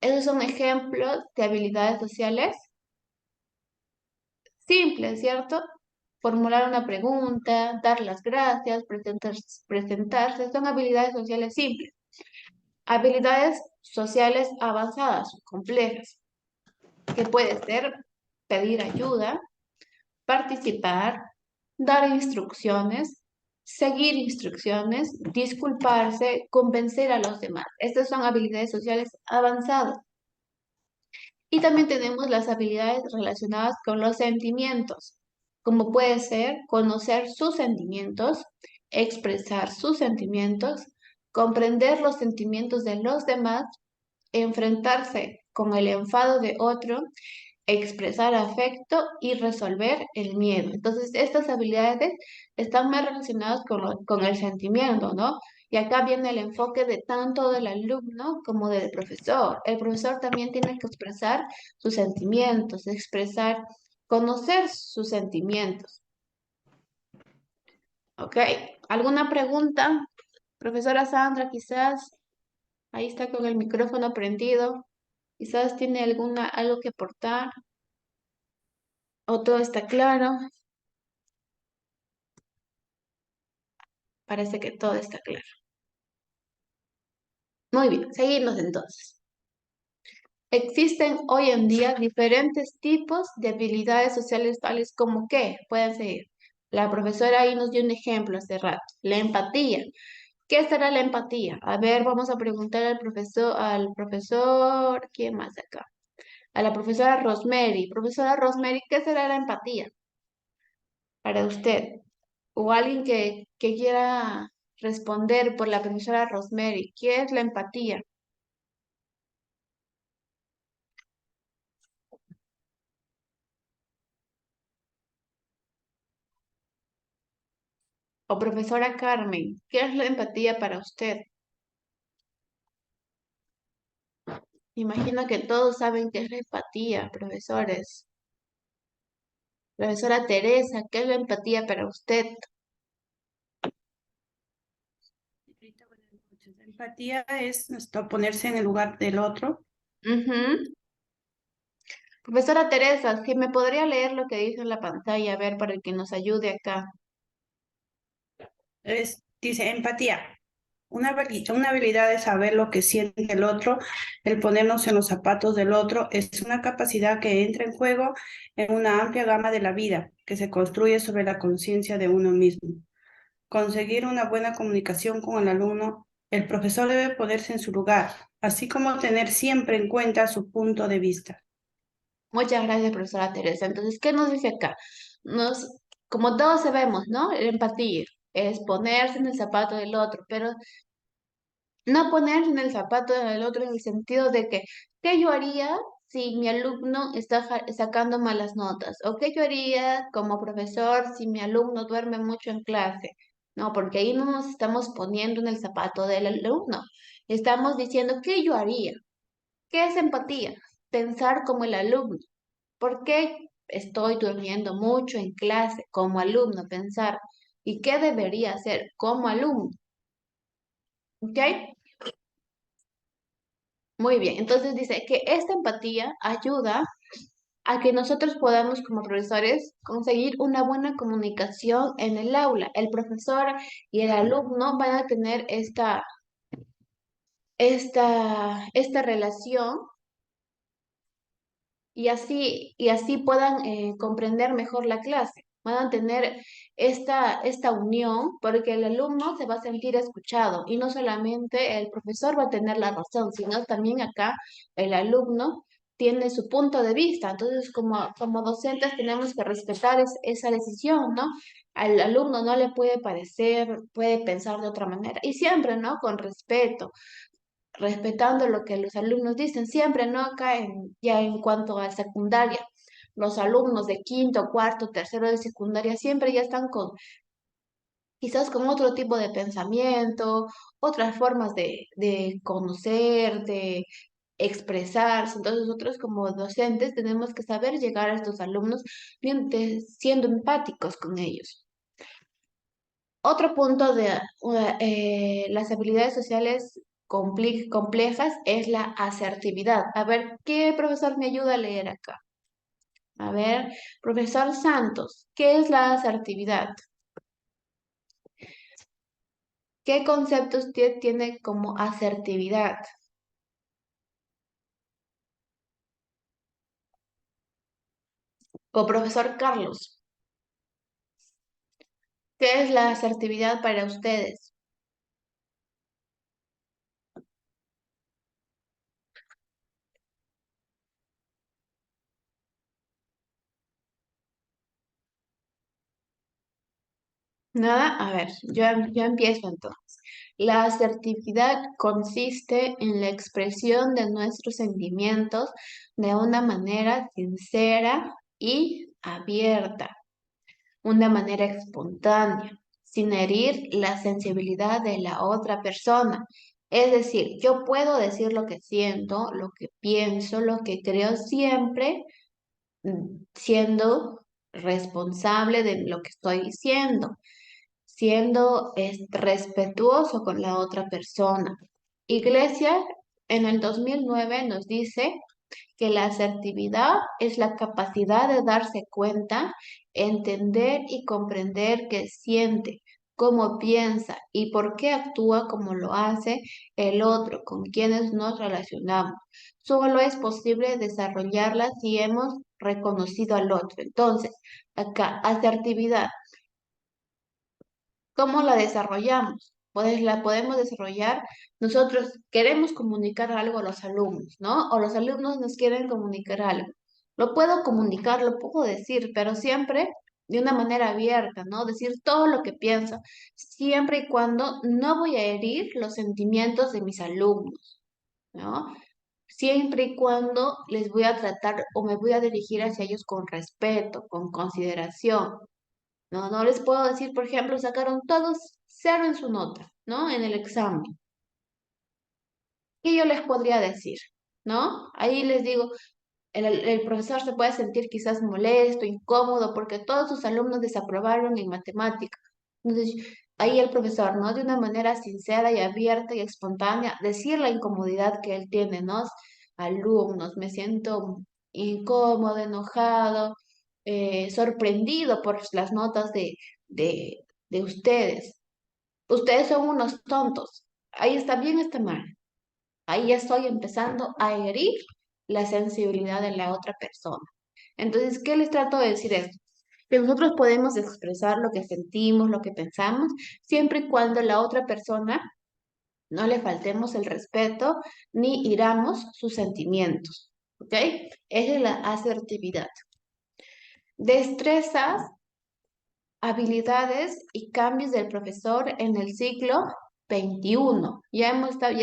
Esos son ejemplos de habilidades sociales simples, ¿cierto? Formular una pregunta, dar las gracias, presentarse, son habilidades sociales simples. Habilidades sociales avanzadas, complejas, que puede ser pedir ayuda, participar, dar instrucciones, seguir instrucciones, disculparse, convencer a los demás. Estas son habilidades sociales avanzadas. Y también tenemos las habilidades relacionadas con los sentimientos, como puede ser conocer sus sentimientos, expresar sus sentimientos, comprender los sentimientos de los demás, enfrentarse con el enfado de otro, expresar afecto y resolver el miedo. Entonces, estas habilidades están más relacionadas con el sentimiento, ¿no? Y acá viene el enfoque de tanto del alumno como del profesor. El profesor también tiene que expresar sus sentimientos, expresar, conocer sus sentimientos. ¿Ok? ¿Alguna pregunta? Profesora Sandra, quizás, ahí está con el micrófono prendido. Quizás tiene algo que aportar o todo está claro. Parece que todo está claro. Muy bien, seguimos entonces. Existen hoy en día diferentes tipos de habilidades sociales tales como ¿qué? Pueden seguir. La profesora ahí nos dio un ejemplo hace rato. La empatía. ¿Qué será la empatía? A ver, vamos a preguntar al profesor, ¿quién más acá? A la profesora Rosemary. Profesora Rosemary, ¿qué será la empatía para usted? O alguien que quiera responder por la profesora Rosemary. ¿Qué es la empatía? O profesora Carmen, ¿qué es la empatía para usted? Imagino que todos saben qué es la empatía, profesores. Profesora Teresa, ¿qué es la empatía para usted? Señorita, buenas noches. La empatía es ponerse en el lugar del otro. Ujú. Profesora Teresa, si me podría leer lo que dice en la pantalla, a ver, para que nos ayude acá. Dice empatía, una habilidad de saber lo que siente el otro, el ponernos en los zapatos del otro, es una capacidad que entra en juego en una amplia gama de la vida, que se construye sobre la conciencia de uno mismo. Conseguir una buena comunicación con el alumno, el profesor debe ponerse en su lugar, así como tener siempre en cuenta su punto de vista. Muchas gracias, profesora Teresa. Entonces, ¿qué nos dice acá? Como todos sabemos, ¿no? La empatía es ponerse en el zapato del otro, pero no ponerse en el zapato del otro en el sentido de que, ¿qué yo haría si mi alumno está sacando malas notas? ¿O qué yo haría como profesor si mi alumno duerme mucho en clase? No, porque ahí no nos estamos poniendo en el zapato del alumno. Estamos diciendo, ¿qué yo haría? ¿Qué es empatía? Pensar como el alumno. ¿Por qué estoy durmiendo mucho en clase como alumno? Pensar, ¿y qué debería hacer como alumno? ¿Ok? Muy bien, entonces dice que esta empatía ayuda a que nosotros podamos como profesores conseguir una buena comunicación en el aula. El profesor y el alumno van a tener esta relación y así puedan comprender mejor la clase. van a tener esta unión porque el alumno se va a sentir escuchado y no solamente el profesor va a tener la razón, sino también acá el alumno tiene su punto de vista. Entonces, como docentes tenemos que respetar esa decisión, ¿no? Al alumno no le puede parecer, puede pensar de otra manera. Y siempre, ¿no? Con respeto, respetando lo que los alumnos dicen, siempre, ¿no? Acá ya en cuanto a secundaria, los alumnos de quinto, cuarto, tercero de secundaria siempre ya están quizás con otro tipo de pensamiento, otras formas de conocer, de expresarse. Entonces nosotros como docentes tenemos que saber llegar a estos alumnos siendo empáticos con ellos. Otro punto de las habilidades sociales complejas es la asertividad. A ver, ¿qué profesor me ayuda a leer acá? A ver, profesor Santos, ¿qué es la asertividad? ¿Qué conceptos usted tiene como asertividad? O profesor Carlos, ¿qué es la asertividad para ustedes? Nada, a ver, yo empiezo entonces. La asertividad consiste en la expresión de nuestros sentimientos de una manera sincera y abierta, una manera espontánea, sin herir la sensibilidad de la otra persona. Es decir, yo puedo decir lo que siento, lo que pienso, lo que creo siempre siendo responsable de lo que estoy diciendo, siendo respetuoso con la otra persona. Iglesia en el 2009 nos dice que la asertividad es la capacidad de darse cuenta, entender y comprender qué siente, cómo piensa y por qué actúa como lo hace el otro con quienes nos relacionamos. Solo es posible desarrollarla si hemos reconocido al otro. Entonces, acá, asertividad. ¿Cómo la desarrollamos? Pues la podemos desarrollar. Nosotros queremos comunicar algo a los alumnos, ¿no? O los alumnos nos quieren comunicar algo. Lo puedo comunicar, lo puedo decir, pero siempre de una manera abierta, ¿no? Decir todo lo que pienso, siempre y cuando no voy a herir los sentimientos de mis alumnos, ¿no? Siempre y cuando les voy a tratar o me voy a dirigir hacia ellos con respeto, con consideración. No, no les puedo decir, por ejemplo, sacaron todos cero en su nota, ¿no? En el examen. ¿Qué yo les podría decir? ¿No? Ahí les digo, el profesor se puede sentir quizás molesto, incómodo, porque todos sus alumnos desaprobaron en matemática. Entonces, ahí el profesor, ¿no? De una manera sincera y abierta y espontánea, decir la incomodidad que él tiene, ¿no? Alumnos, me siento incómodo, enojado, sorprendido por las notas de, de ustedes. Ustedes son unos tontos. Ahí está bien, está mal. Ahí ya estoy empezando a herir la sensibilidad de la otra persona. Entonces, ¿qué les trato de decir esto? Que nosotros podemos expresar lo que sentimos, lo que pensamos, siempre y cuando la otra persona no le faltemos el respeto ni hiramos sus sentimientos. ¿Ok? Esa es la asertividad. Destrezas, habilidades y cambios del profesor en el siglo XXI. Ya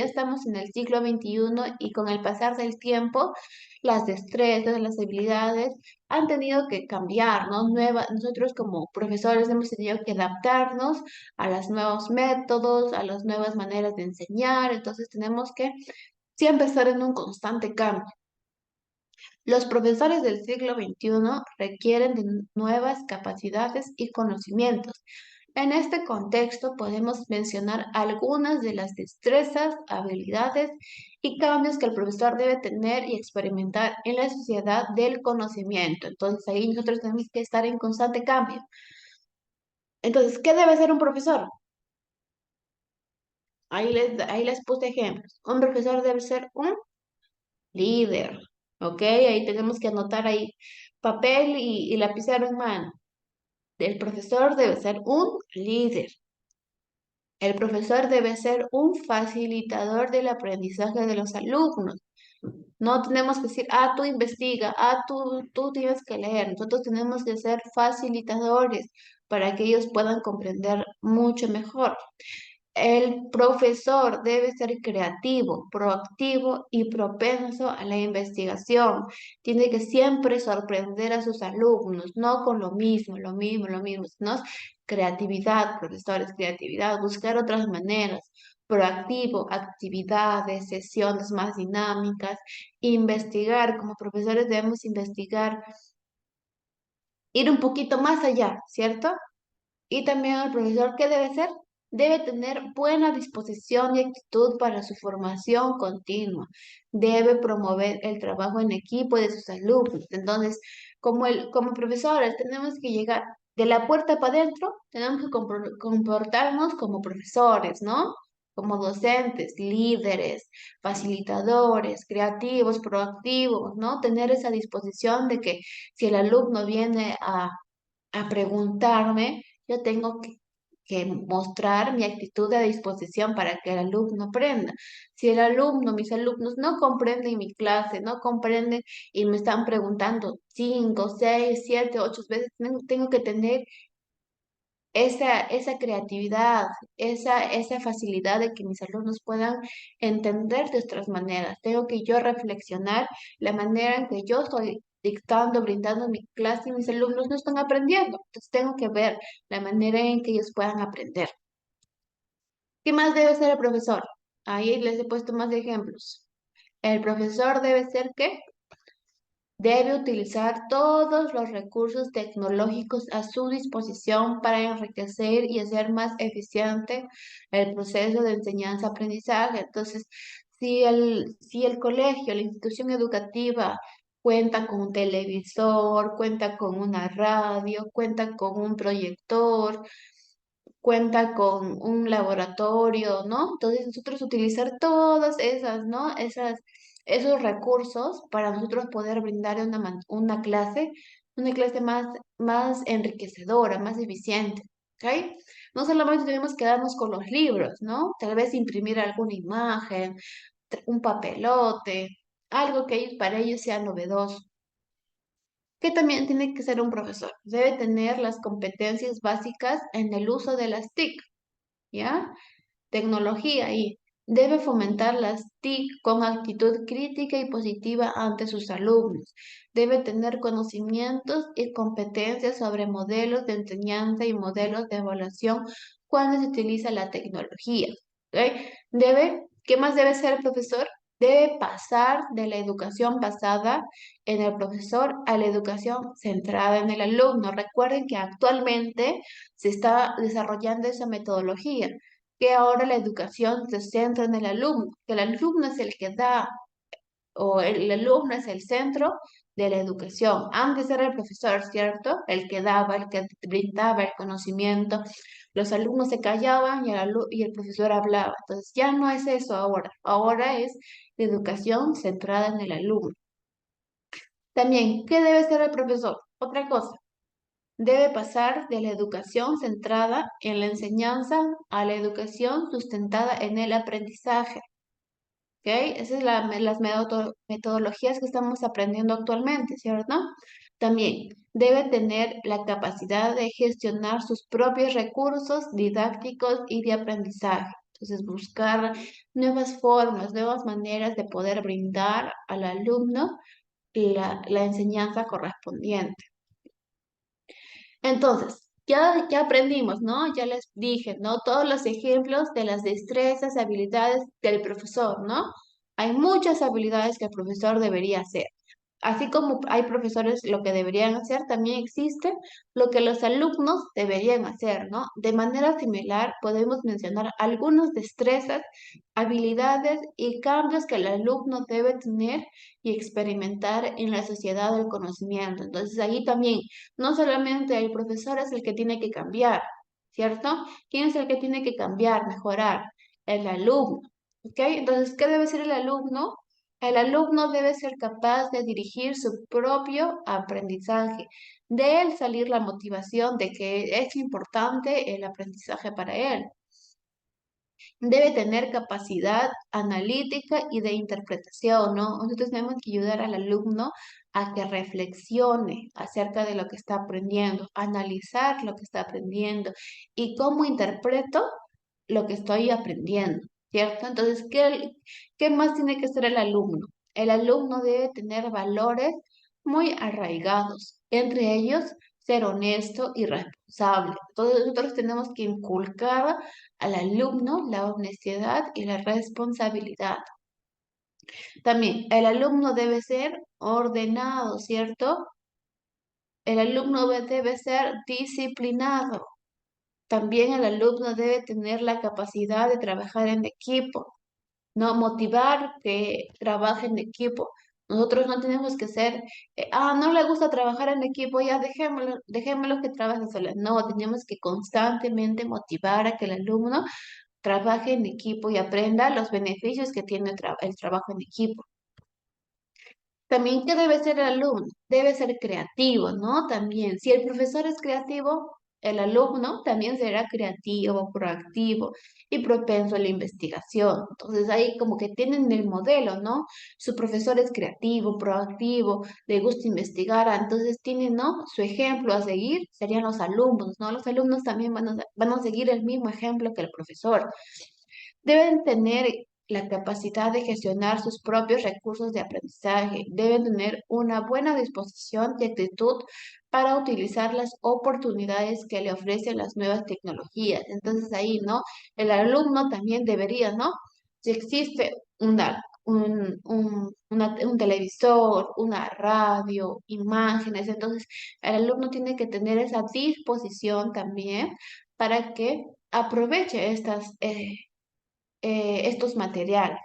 estamos en el siglo XXI y con el pasar del tiempo, las destrezas, las habilidades han tenido que cambiar, ¿no? Nosotros como profesores hemos tenido que adaptarnos a los nuevos métodos, a las nuevas maneras de enseñar, entonces tenemos que siempre estar en un constante cambio. Los profesores del siglo XXI requieren de nuevas capacidades y conocimientos. En este contexto podemos mencionar algunas de las destrezas, habilidades y cambios que el profesor debe tener y experimentar en la sociedad del conocimiento. Entonces ahí nosotros tenemos que estar en constante cambio. Entonces, ¿qué debe ser un profesor? Ahí les puse ejemplos. Un profesor debe ser un líder, ¿ok? Ahí tenemos que anotar ahí papel y lapicero en mano. El profesor debe ser un líder. El profesor debe ser un facilitador del aprendizaje de los alumnos. No tenemos que decir, tú investiga, tú tienes que leer. Nosotros tenemos que ser facilitadores para que ellos puedan comprender mucho mejor. El profesor debe ser creativo, proactivo y propenso a la investigación. Tiene que siempre sorprender a sus alumnos, no con lo mismo, sino creatividad, profesores, creatividad, buscar otras maneras. Proactivo, actividades, sesiones más dinámicas, investigar. Como profesores debemos investigar, ir un poquito más allá, ¿cierto? Y también el profesor, ¿qué debe ser? Debe tener buena disposición y actitud para su formación continua. Debe promover el trabajo en equipo de sus alumnos. Entonces, como profesores, tenemos que llegar de la puerta para adentro, tenemos que comportarnos como profesores, ¿no? Como docentes, líderes, facilitadores, creativos, proactivos, ¿no? Tener esa disposición de que si el alumno viene a preguntarme, yo tengo que mostrar mi actitud de disposición para que el alumno aprenda. Si el alumno, mis alumnos no comprenden mi clase, no comprenden y me están preguntando 5, 6, 7, 8 veces, tengo que tener esa creatividad, esa facilidad de que mis alumnos puedan entender de otras maneras. Tengo que yo reflexionar la manera en que yo estoy dictando, brindando mi clase y mis alumnos no están aprendiendo. Entonces tengo que ver la manera en que ellos puedan aprender. ¿Qué más debe ser el profesor? Ahí les he puesto más ejemplos. El profesor debe ser ¿qué? Debe utilizar todos los recursos tecnológicos a su disposición para enriquecer y hacer más eficiente el proceso de enseñanza-aprendizaje. Entonces, si el colegio, la institución educativa cuenta con un televisor, cuenta con una radio, cuenta con un proyector, cuenta con un laboratorio, ¿no? Entonces nosotros utilizar todas esas, ¿no? Esos recursos para nosotros poder brindar una clase más enriquecedora, más eficiente, ¿ok? No solamente tenemos que darnos con los libros, ¿no? Tal vez imprimir alguna imagen, un papelote, algo que para ellos sea novedoso. Que también tiene que ser un profesor. Debe tener las competencias básicas en el uso de las TIC, ¿ya? Tecnología y debe fomentar las TIC con actitud crítica y positiva ante sus alumnos. Debe tener conocimientos y competencias sobre modelos de enseñanza y modelos de evaluación cuando se utiliza la tecnología. ¿Ok? ¿Qué más debe ser el profesor? Debe pasar de la educación basada en el profesor a la educación centrada en el alumno. Recuerden que actualmente se está desarrollando esa metodología, que ahora la educación se centra en el alumno, que el alumno es el que da, o el alumno es el centro de la educación. Antes era el profesor, ¿cierto? El que daba, el que brindaba el conocimiento. Los alumnos se callaban y el profesor hablaba. Entonces ya no es eso ahora. Ahora es la educación centrada en el alumno. También, ¿qué debe ser el profesor? Otra cosa. Debe pasar de la educación centrada en la enseñanza a la educación sustentada en el aprendizaje. ¿Ok? Esas son las metodologías que estamos aprendiendo actualmente, ¿cierto? También debe tener la capacidad de gestionar sus propios recursos didácticos y de aprendizaje. Entonces, buscar nuevas formas, nuevas maneras de poder brindar al alumno la enseñanza correspondiente. Entonces, ya aprendimos, ¿no? Ya les dije, ¿no? Todos los ejemplos de las destrezas, habilidades del profesor, ¿no? Hay muchas habilidades que el profesor debería hacer. Así como hay profesores lo que deberían hacer, también existe lo que los alumnos deberían hacer, ¿no? De manera similar, podemos mencionar algunas destrezas, habilidades y cambios que el alumno debe tener y experimentar en la sociedad del conocimiento. Entonces, ahí también, no solamente el profesor es el que tiene que cambiar, ¿cierto? ¿Quién es el que tiene que cambiar, mejorar? El alumno, ¿ok? Entonces, ¿qué debe ser el alumno? El alumno debe ser capaz de dirigir su propio aprendizaje. De él salir la motivación de que es importante el aprendizaje para él. Debe tener capacidad analítica y de interpretación, ¿no? Nosotros tenemos que ayudar al alumno a que reflexione acerca de lo que está aprendiendo, analizar lo que está aprendiendo y cómo interpreto lo que estoy aprendiendo, ¿cierto? Entonces, ¿qué más tiene que ser el alumno? El alumno debe tener valores muy arraigados, entre ellos ser honesto y responsable. Entonces, nosotros tenemos que inculcar al alumno la honestidad y la responsabilidad. También, el alumno debe ser ordenado, ¿cierto? El alumno debe ser disciplinado. También el alumno debe tener la capacidad de trabajar en equipo, no motivar que trabaje en equipo. Nosotros no tenemos que ser, no le gusta trabajar en equipo, ya dejémoslo que trabaje sola. No, tenemos que constantemente motivar a que el alumno trabaje en equipo y aprenda los beneficios que tiene el trabajo en equipo. También, ¿qué debe ser el alumno? Debe ser creativo, ¿no? También, si el profesor es creativo, el alumno también será creativo, proactivo y propenso a la investigación. Entonces, ahí como que tienen el modelo, ¿no? Su profesor es creativo, proactivo, le gusta investigar, entonces tienen, ¿no? Su ejemplo a seguir serían los alumnos, ¿no? Los alumnos también van a seguir el mismo ejemplo que el profesor. Deben tener la capacidad de gestionar sus propios recursos de aprendizaje. Deben tener una buena disposición y actitud para utilizar las oportunidades que le ofrecen las nuevas tecnologías. Entonces ahí, ¿no? El alumno también debería, ¿no? Si existe un televisor, una radio, imágenes, entonces el alumno tiene que tener esa disposición también para que aproveche estos materiales.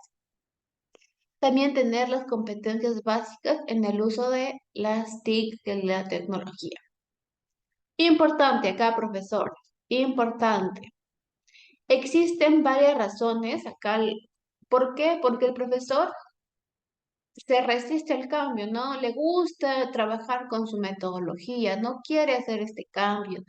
También tener las competencias básicas en el uso de las TIC, de la tecnología. Importante acá, profesor, importante. Existen varias razones acá. ¿Por qué? Porque el profesor se resiste al cambio, ¿no? Le gusta trabajar con su metodología, no quiere hacer este cambio,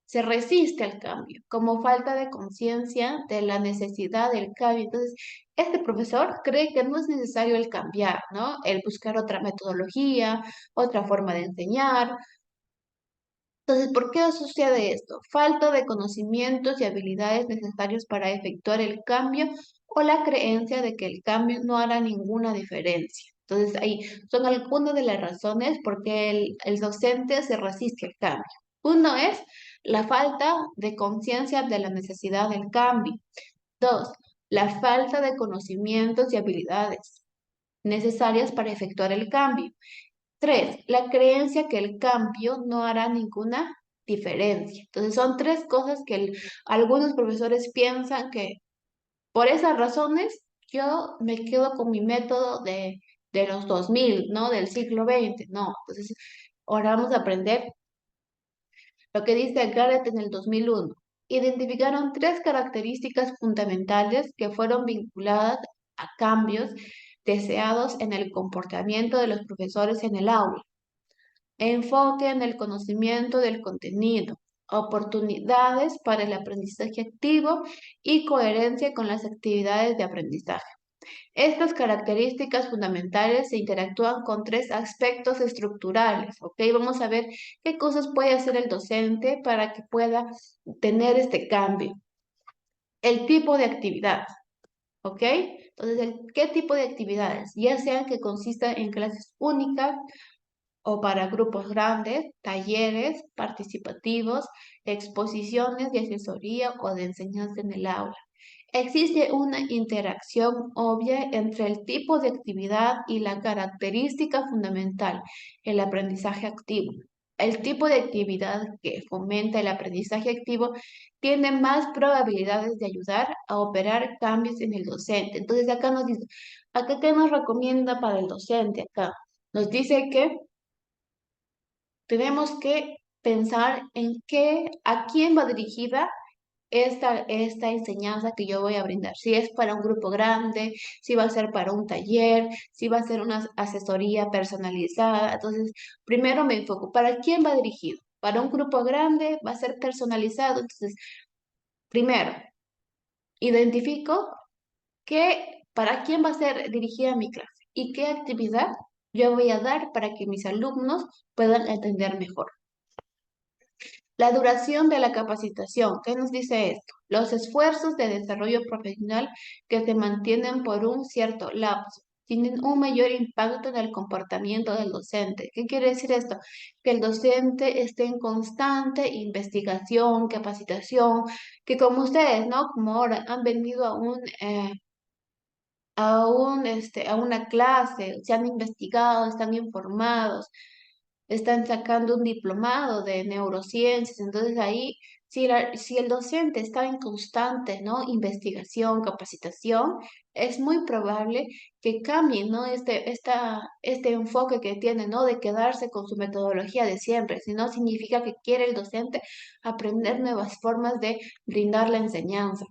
se resiste al cambio, como falta de conciencia de la necesidad del cambio. Entonces, este profesor cree que no es necesario el cambiar, ¿no? El buscar otra metodología, otra forma de enseñar. Entonces, ¿por qué sucede esto? Falta de conocimientos y habilidades necesarios para efectuar el cambio o la creencia de que el cambio no hará ninguna diferencia. Entonces, ahí son algunas de las razones por qué el docente se resiste al cambio. Uno es la falta de conciencia de la necesidad del cambio. Dos, la falta de conocimientos y habilidades necesarias para efectuar el cambio. Tres, la creencia que el cambio no hará ninguna diferencia. Entonces son tres cosas que algunos profesores piensan que por esas razones yo me quedo con mi método de los 2000, ¿no? Del siglo XX, no. Entonces ahora vamos a aprender lo que dice Garrett en el 2001. Identificaron tres características fundamentales que fueron vinculadas a cambios deseados en el comportamiento de los profesores en el aula. Enfoque en el conocimiento del contenido, oportunidades para el aprendizaje activo y coherencia con las actividades de aprendizaje. Estas características fundamentales se interactúan con tres aspectos estructurales, ¿ok? Vamos a ver qué cosas puede hacer el docente para que pueda tener este cambio. El tipo de actividad, ¿ok? Entonces, ¿qué tipo de actividades? Ya sean que consistan en clases únicas, o para grupos grandes, talleres participativos, exposiciones de asesoría o de enseñanza en el aula. Existe una interacción obvia entre el tipo de actividad y la característica fundamental, el aprendizaje activo. El tipo de actividad que fomenta el aprendizaje activo tiene más probabilidades de ayudar a operar cambios en el docente. Entonces acá nos dice, acá qué nos recomienda para el docente acá. Nos dice que tenemos que pensar en a quién va dirigida esta enseñanza que yo voy a brindar. Si es para un grupo grande, si va a ser para un taller, si va a ser una asesoría personalizada. Entonces, primero me enfoco, ¿para quién va dirigido? Para un grupo grande va a ser personalizado. Entonces, primero, identifico para quién va a ser dirigida mi clase y qué actividad yo voy a dar para que mis alumnos puedan entender mejor. La duración de la capacitación, ¿qué nos dice esto? Los esfuerzos de desarrollo profesional que se mantienen por un cierto lapso tienen un mayor impacto en el comportamiento del docente. ¿Qué quiere decir esto? Que el docente esté en constante investigación, capacitación, que como ustedes, ¿no? Como ahora han venido a una clase, se han investigado, están informados, están sacando un diplomado de neurociencias. Entonces ahí, si el docente está en constante, ¿no? Investigación, capacitación, es muy probable que cambie, ¿no? Este enfoque que tiene, ¿no? De quedarse con su metodología de siempre, sino significa que quiere el docente aprender nuevas formas de brindar la enseñanza.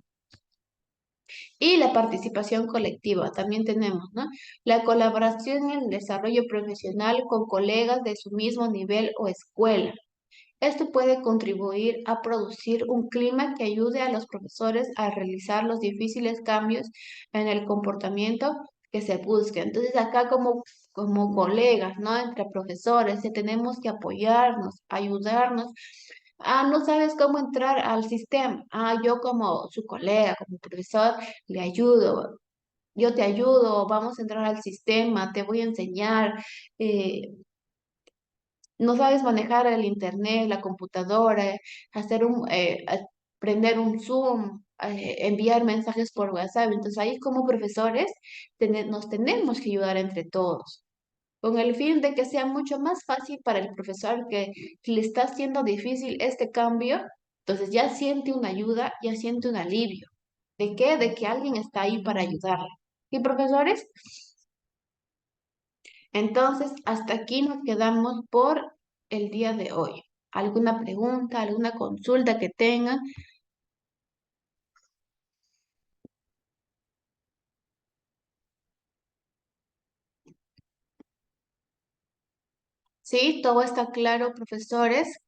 Y la participación colectiva, también tenemos, ¿no? La colaboración en el desarrollo profesional con colegas de su mismo nivel o escuela. Esto puede contribuir a producir un clima que ayude a los profesores a realizar los difíciles cambios en el comportamiento que se busca. Entonces, acá como colegas, ¿no? Entre profesores, que tenemos que apoyarnos, ayudarnos. No sabes cómo entrar al sistema. Yo como su colega, como profesor, le ayudo. Yo te ayudo, vamos a entrar al sistema, te voy a enseñar. eh, no sabes manejar el internet, la computadora, prender un Zoom, enviar mensajes por WhatsApp. Entonces ahí como profesores nos tenemos que ayudar entre todos, con el fin de que sea mucho más fácil para el profesor que le está haciendo difícil este cambio. Entonces ya siente una ayuda, ya siente un alivio. ¿De qué? De que alguien está ahí para ayudarle. ¿Y profesores? Entonces, hasta aquí nos quedamos por el día de hoy. ¿Alguna pregunta, alguna consulta que tengan? ¿Sí? ¿Todo está claro, profesores?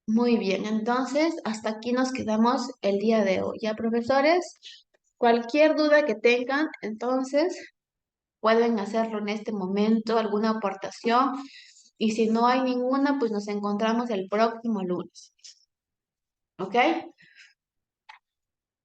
Muy bien, entonces hasta aquí nos quedamos el día de hoy. ¿Ya, profesores? Cualquier duda que tengan, entonces pueden hacerlo en este momento, alguna aportación. Y si no hay ninguna, pues nos encontramos el próximo lunes. ¿Ok?